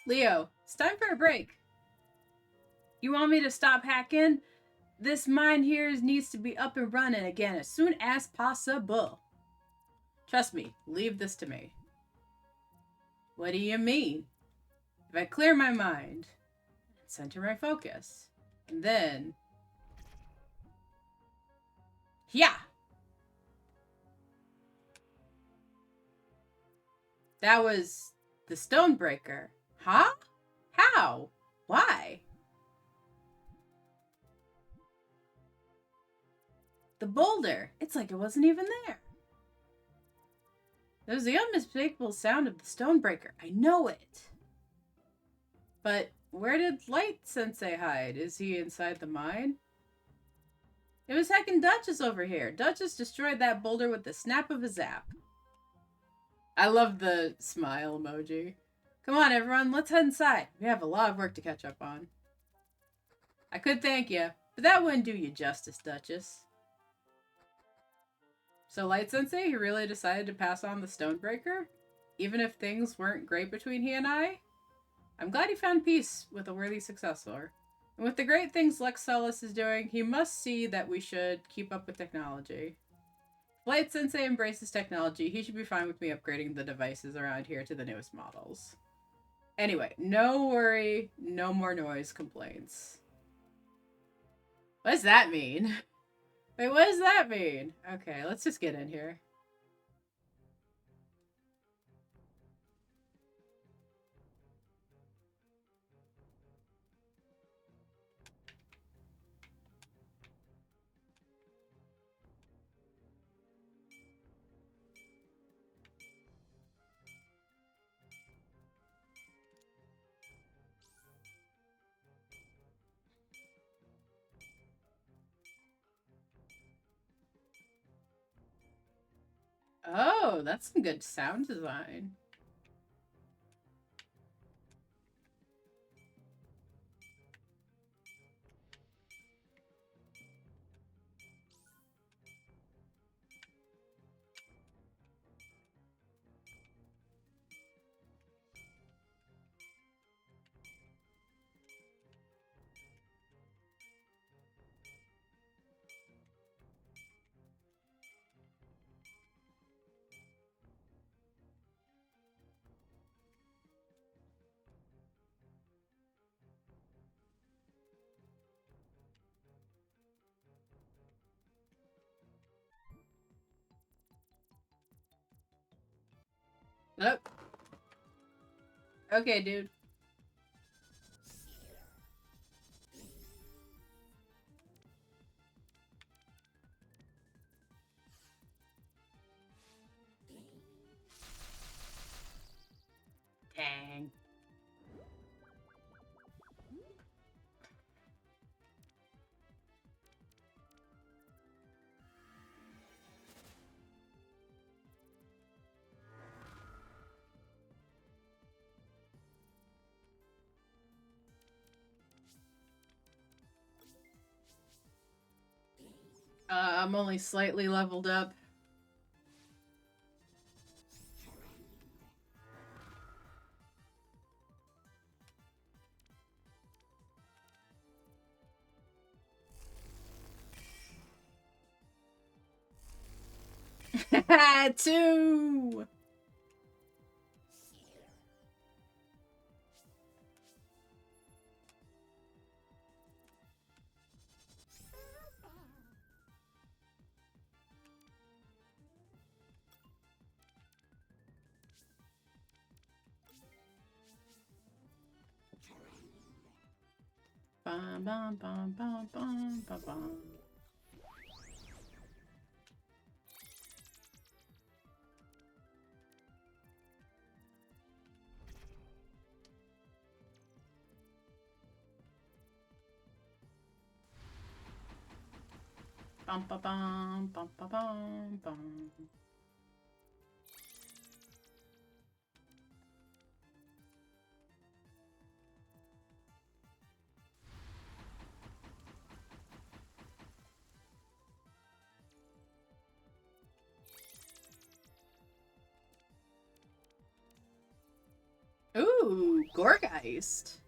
Leo, it's time for a break. You want me to stop hacking? This mine here needs to be up and running again as soon as possible. Trust me, leave this to me. What do you mean? If I clear my mind, center my focus, and then... Yeah! That was the Stonebreaker. Huh? How? Why? The boulder. It's like it wasn't even there. There's the unmistakable sound of the Stonebreaker. I know it. But where did Light Sensei hide? Is he inside the mine? It was heckin' Duchess over here. Duchess destroyed that boulder with the snap of a zap. I love the smile emoji. Come on, everyone, let's head inside. We have a lot of work to catch up on. I could thank you, but that wouldn't do you justice, Duchess. So Light Sensei, he really decided to pass on the Stonebreaker? Even if things weren't great between he and I? I'm glad he found peace with a worthy successor. And with the great things Lex Celis is doing, he must see that we should keep up with technology. If Light Sensei embraces technology, he should be fine with me upgrading the devices around here to the newest models. Anyway, no worry, no more noise complaints. What does that mean? Wait, what does that mean? Okay, let's just get in here. Oh, that's some good sound design. Oh. Okay, dude. Dang. I'm only slightly leveled up. Two! Bum, bum, bum, bum, bum, bum, bum. Bum, ba, bum, bum, ba, bum, bum. Ooh, Gorgeist.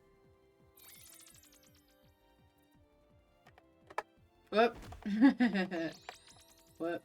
Whoop. Whoop.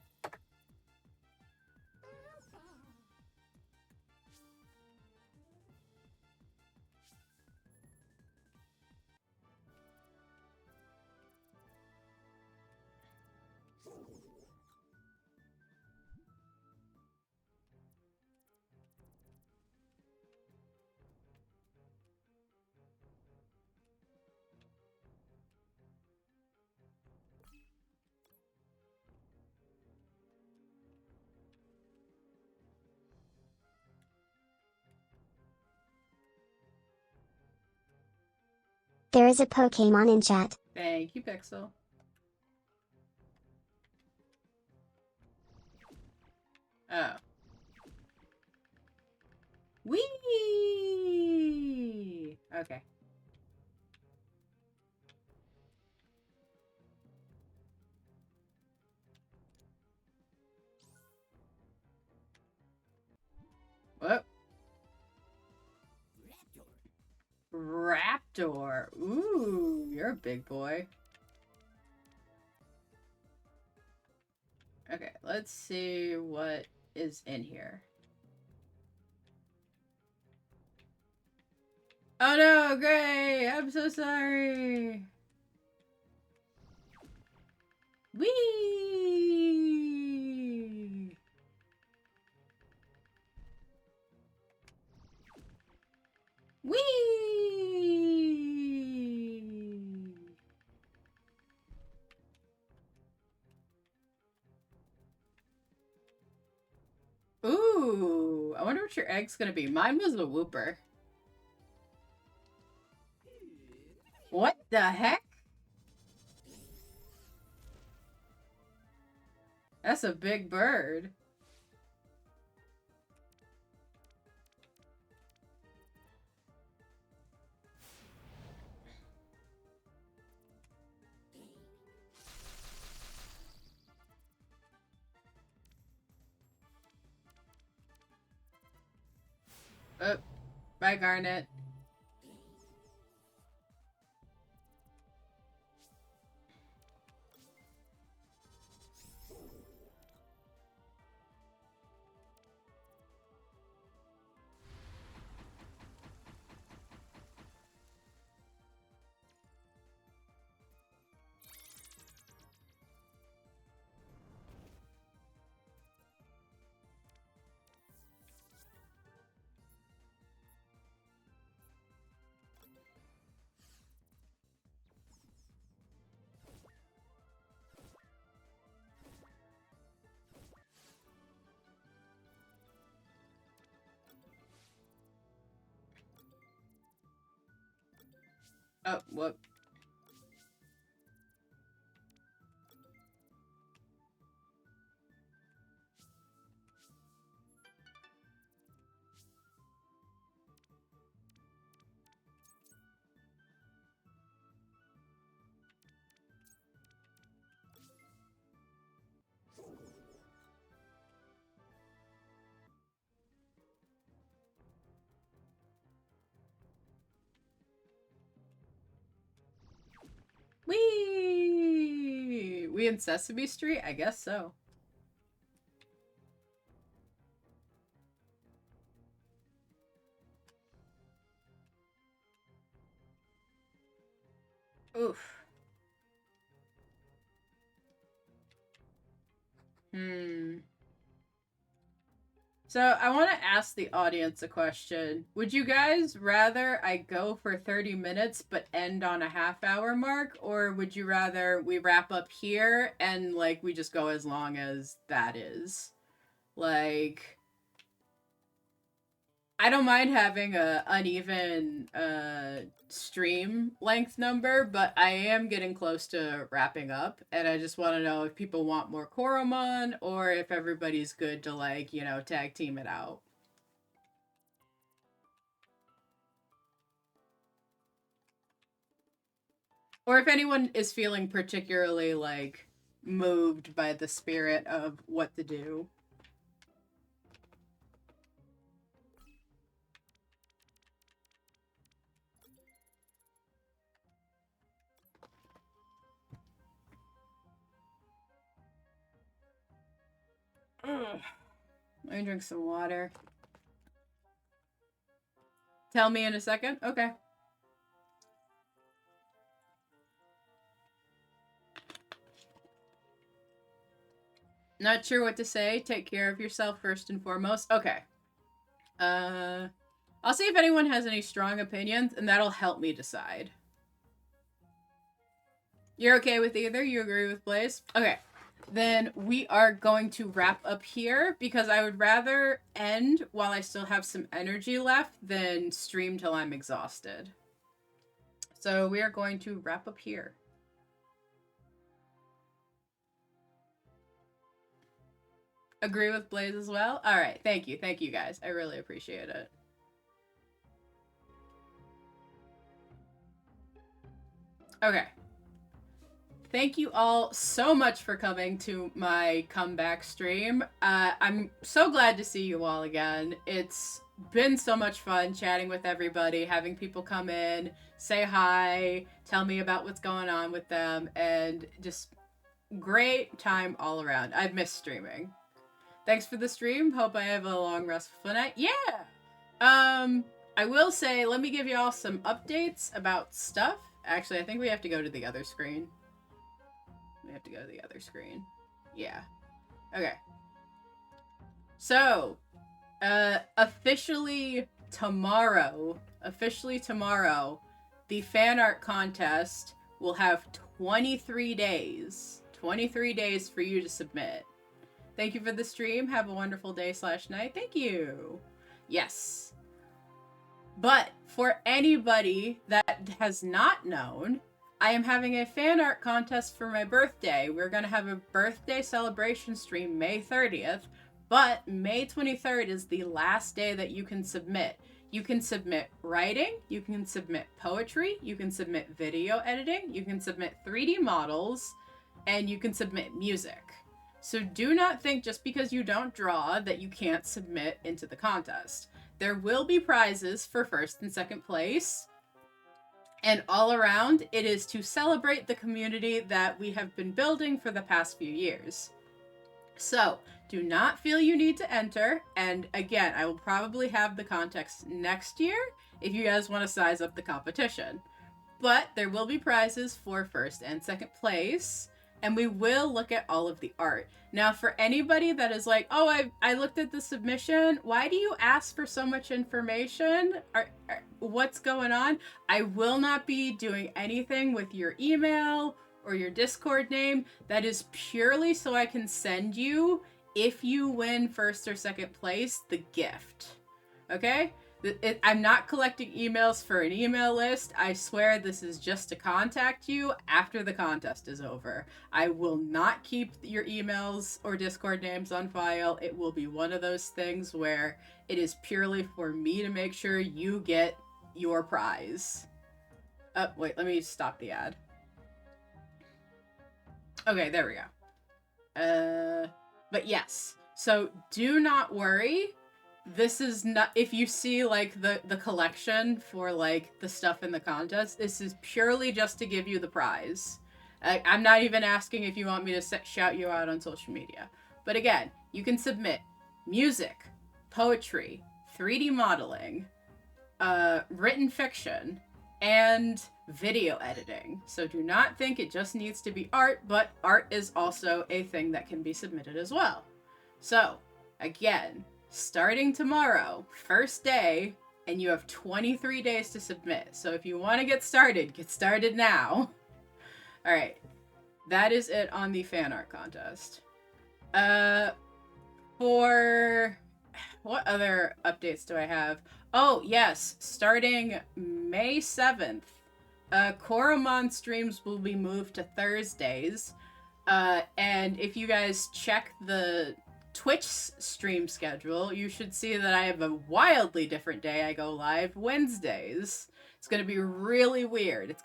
There is a Pokemon in chat. Thank you, Pixel. Oh. Whee! Okay. Whoop. Raptor. Ooh, you're a big boy. Okay, let's see what is in here. Oh no, Gray! I'm so sorry! Whee! Whee! Ooh, I wonder what your egg's gonna be. Mine was a whooper. What the heck? That's a big bird. Oh, bye, Garnet. Oh, whoop. Whee! We in Sesame Street? I guess so. Oof. So I want to ask the audience a question. Would you guys rather I go for 30 minutes but end on a half-hour mark, or would you rather we wrap up here and like we just go as long as that is? Like, I don't mind having a uneven stream length number, but I am getting close to wrapping up, and I just want to know if people want more Coromon or if everybody's good to, like, you know, tag team it out. Or if anyone is feeling particularly, like, moved by the spirit of what to do. Let me drink some water. Tell me in a second? Okay. Not sure what to say. Take care of yourself first and foremost. Okay. I'll see if anyone has any strong opinions, and that'll help me decide. You're okay with either? You agree with Blaze? Okay. Then we are going to wrap up here because I would rather end while I still have some energy left than stream till I'm exhausted. So we are going to wrap up here. Agree with Blaze as well? All right. Thank you. Thank you, guys. I really appreciate it. Okay. Thank you all so much for coming to my comeback stream. I'm so glad to see you all again. It's been so much fun chatting with everybody, having people come in, say hi, tell me about what's going on with them, and just great time all around. I've missed streaming. Thanks for the stream. Hope I have a long, restful night. Yeah! I will say, let me give you all some updates about stuff. Actually, I think we have to go to the other screen. We have to go to the other screen. Yeah. Okay. So, officially tomorrow, the fan art contest will have 23 days. 23 days for you to submit. Thank you for the stream. Have a wonderful day/night. Thank you. Yes. But for anybody that has not known, I am having a fan art contest for my birthday. We're going to have a birthday celebration stream May 30th, but May 23rd is the last day that you can submit. You can submit writing, you can submit poetry, you can submit video editing, you can submit 3D models, and you can submit music. So do not think just because you don't draw that you can't submit into the contest. There will be prizes for first and second place. And all around, it is to celebrate the community that we have been building for the past few years. So, do not feel you need to enter. And again, I will probably have the context next year if you guys want to size up the competition. But there will be prizes for first and second place. And we will look at all of the art. Now, for anybody that is like, oh, I looked at the submission, why do you ask for so much information? What's going on? I will not be doing anything with your email or your Discord name. That is purely so I can send you, if you win first or second place, the gift. Okay? I'm not collecting emails for an email list. I swear this is just to contact you after the contest is over. I will not keep your emails or Discord names on file. It will be one of those things where it is purely for me to make sure you get your prize. Wait, let me stop the ad. Okay, there we go. But yes, so do not worry. This is not, if you see like the collection for like the stuff in the contest, this is purely just to give you the prize. I'm not even asking if you want me to shout you out on social media. But again, you can submit music, poetry, 3D modeling, written fiction, and video editing. So do not think it just needs to be art, but art is also a thing that can be submitted as well. So, again, starting tomorrow, first day, and you have 23 days to submit. So if you want to get started now. All right. That is it on the fan art contest. For what other updates do I have? Oh, yes. Starting May 7th, Coromon streams will be moved to Thursdays. And if you guys check the Twitch stream schedule, you should see that I have a wildly different day I go live Wednesdays. It's going to be really weird.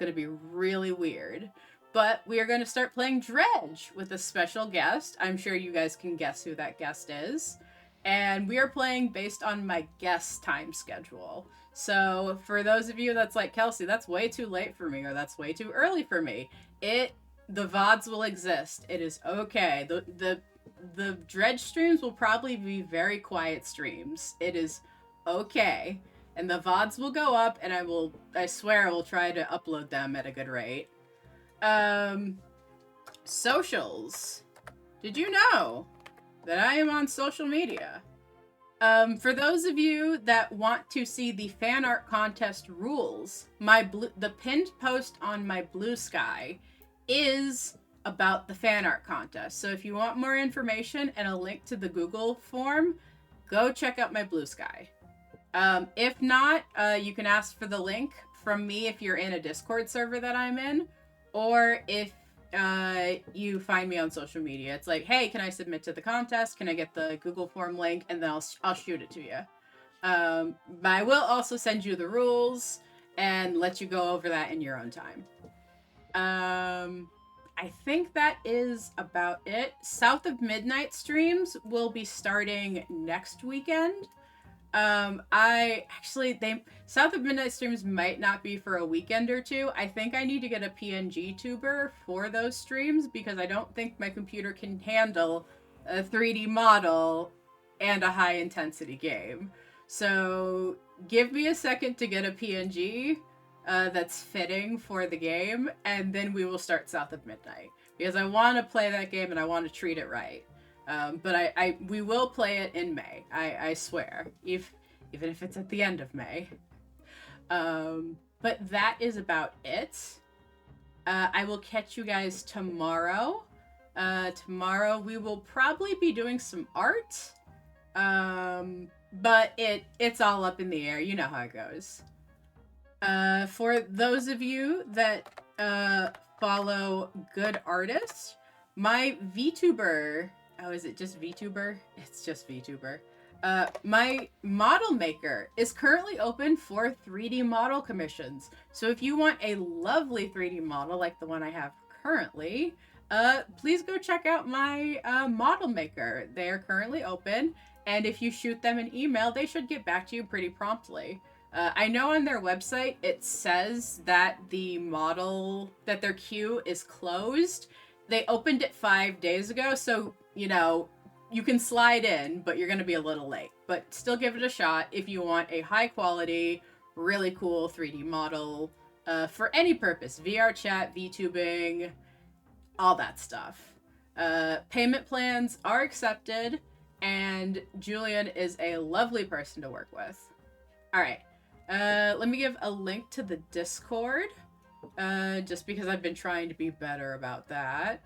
But we are going to start playing Dredge with a special guest. I'm sure you guys can guess who that guest is. And we are playing based on my guest time schedule. So for those of you that's like, Kelsey, that's way too late for me, or that's way too early for me, the VODs will exist. It is okay. the Dredge streams will probably be very quiet streams. It is okay. And the VODs will go up, and I swear I will try to upload them at a good rate. Socials. Did you know that I am on social media? For those of you that want to see the fan art contest rules, the pinned post on my Blue Sky is about the fan art contest. So if you want more information and a link to the Google form, go check out my Blue Sky. If not, you can ask for the link from me if you're in a Discord server that I'm in, or if you find me on social media. It's like, hey, can I submit to the contest? Can I get the Google form link? And then I'll shoot it to you. But I will also send you the rules and let you go over that in your own time. I think that is about it. South of Midnight streams will be starting next weekend. South of Midnight streams might not be for a weekend or two. I think I need to get a PNG tuber for those streams because I don't think my computer can handle a 3D model and a high intensity game. So give me a second to get a PNG that's fitting for the game, and then we will start South of Midnight because I want to play that game and I want to treat it right. But we will play it in May. I swear, even if it's at the end of May. But that is about it. I will catch you guys tomorrow. Tomorrow we will probably be doing some art. But it's all up in the air. You know how it goes. For those of you that follow good artists, my VTuber. Oh, is it just VTuber? It's just VTuber. My model maker is currently open for 3D model commissions. So if you want a lovely 3D model like the one I have currently, please go check out my model maker. They are currently open, and if you shoot them an email, they should get back to you pretty promptly. I know on their website it says that their queue is closed. They opened it 5 days ago, so you know, you can slide in, but you're going to be a little late. But still give it a shot if you want a high quality, really cool 3D model for any purpose. VR chat, VTubing, all that stuff. Payment plans are accepted, and Julian is a lovely person to work with. All right. Let me give a link to the Discord, just because I've been trying to be better about that.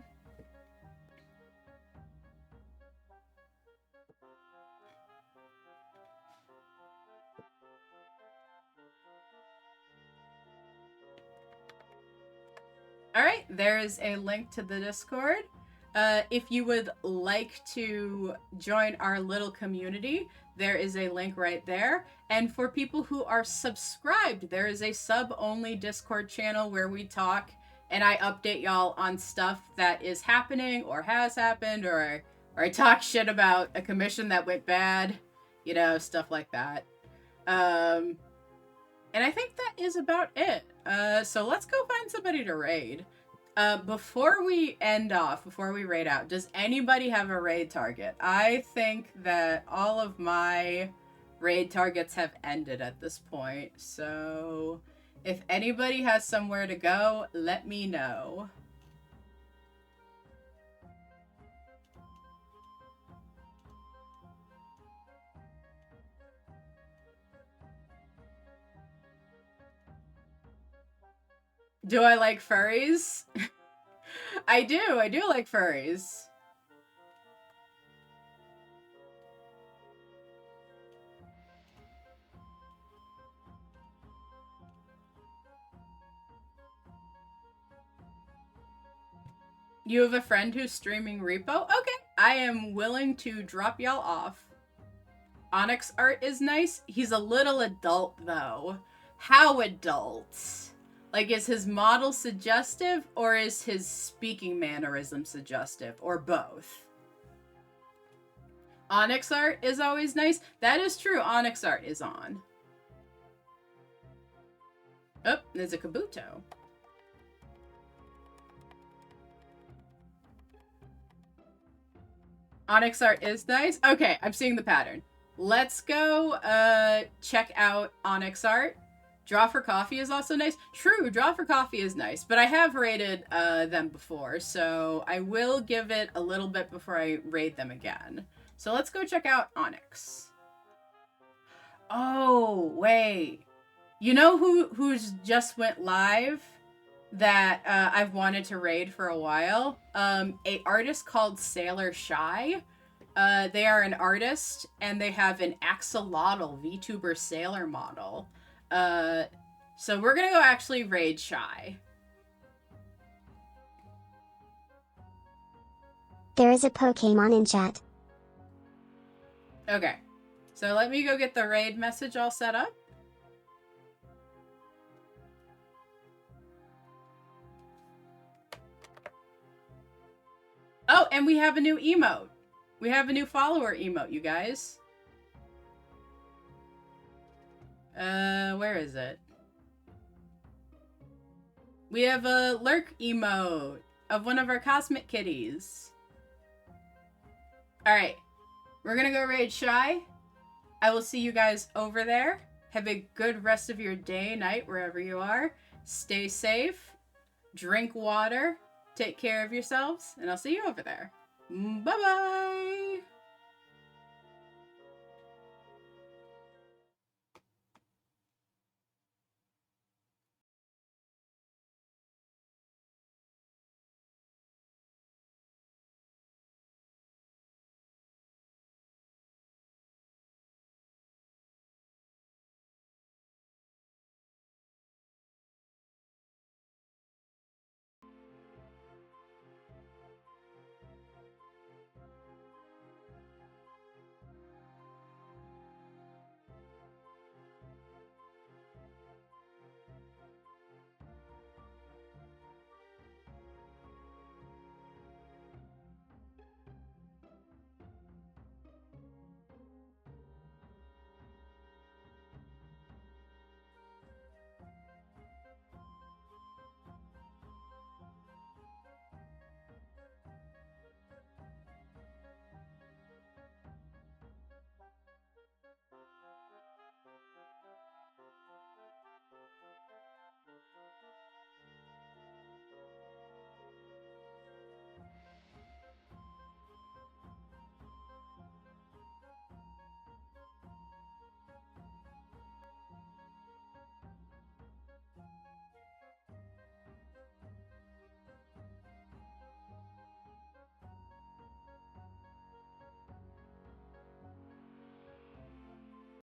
All right, there's a link to the Discord. If you would like to join our little community, there is a link right there. And for people who are subscribed, there is a sub-only Discord channel where we talk and I update y'all on stuff that is happening or has happened, or I talk shit about a commission that went bad, you know, stuff like that. And I think that is about it. So let's go find somebody to raid. Before we raid out, does anybody have a raid target? I think that all of my raid targets have ended at this point. So if anybody has somewhere to go, let me know. Do I like furries? I do like furries. You have a friend who's streaming Repo? Okay, I am willing to drop y'all off. Onyx art is nice. He's a little adult, though. How adult? Like, is his model suggestive, or is his speaking mannerism suggestive, or both? Onyx art is always nice. That is true. Onyx art is on. Oh, there's a Kabuto. Onyx art is nice. Okay, I'm seeing the pattern. Let's go check out Onyx art. Draw for Coffee is also nice. True, Draw for Coffee is nice, but I have raided them before, so I will give it a little bit before I raid them again. So let's go check out Onyx. Oh, wait. You know who's just went live that I've wanted to raid for a while? A artist called Sailor Shy. They are an artist, and they have an axolotl VTuber sailor model. So we're gonna go actually raid Shy. There is a Pokemon in chat. Okay. So let me go get the raid message all set up. Oh, and we have a new emote. We have a new follower emote, you guys. Where is it? We have a lurk emote of one of our cosmic kitties. Alright. We're gonna go raid Shy. I will see you guys over there. Have a good rest of your day, night, wherever you are. Stay safe. Drink water. Take care of yourselves. And I'll see you over there. Bye-bye.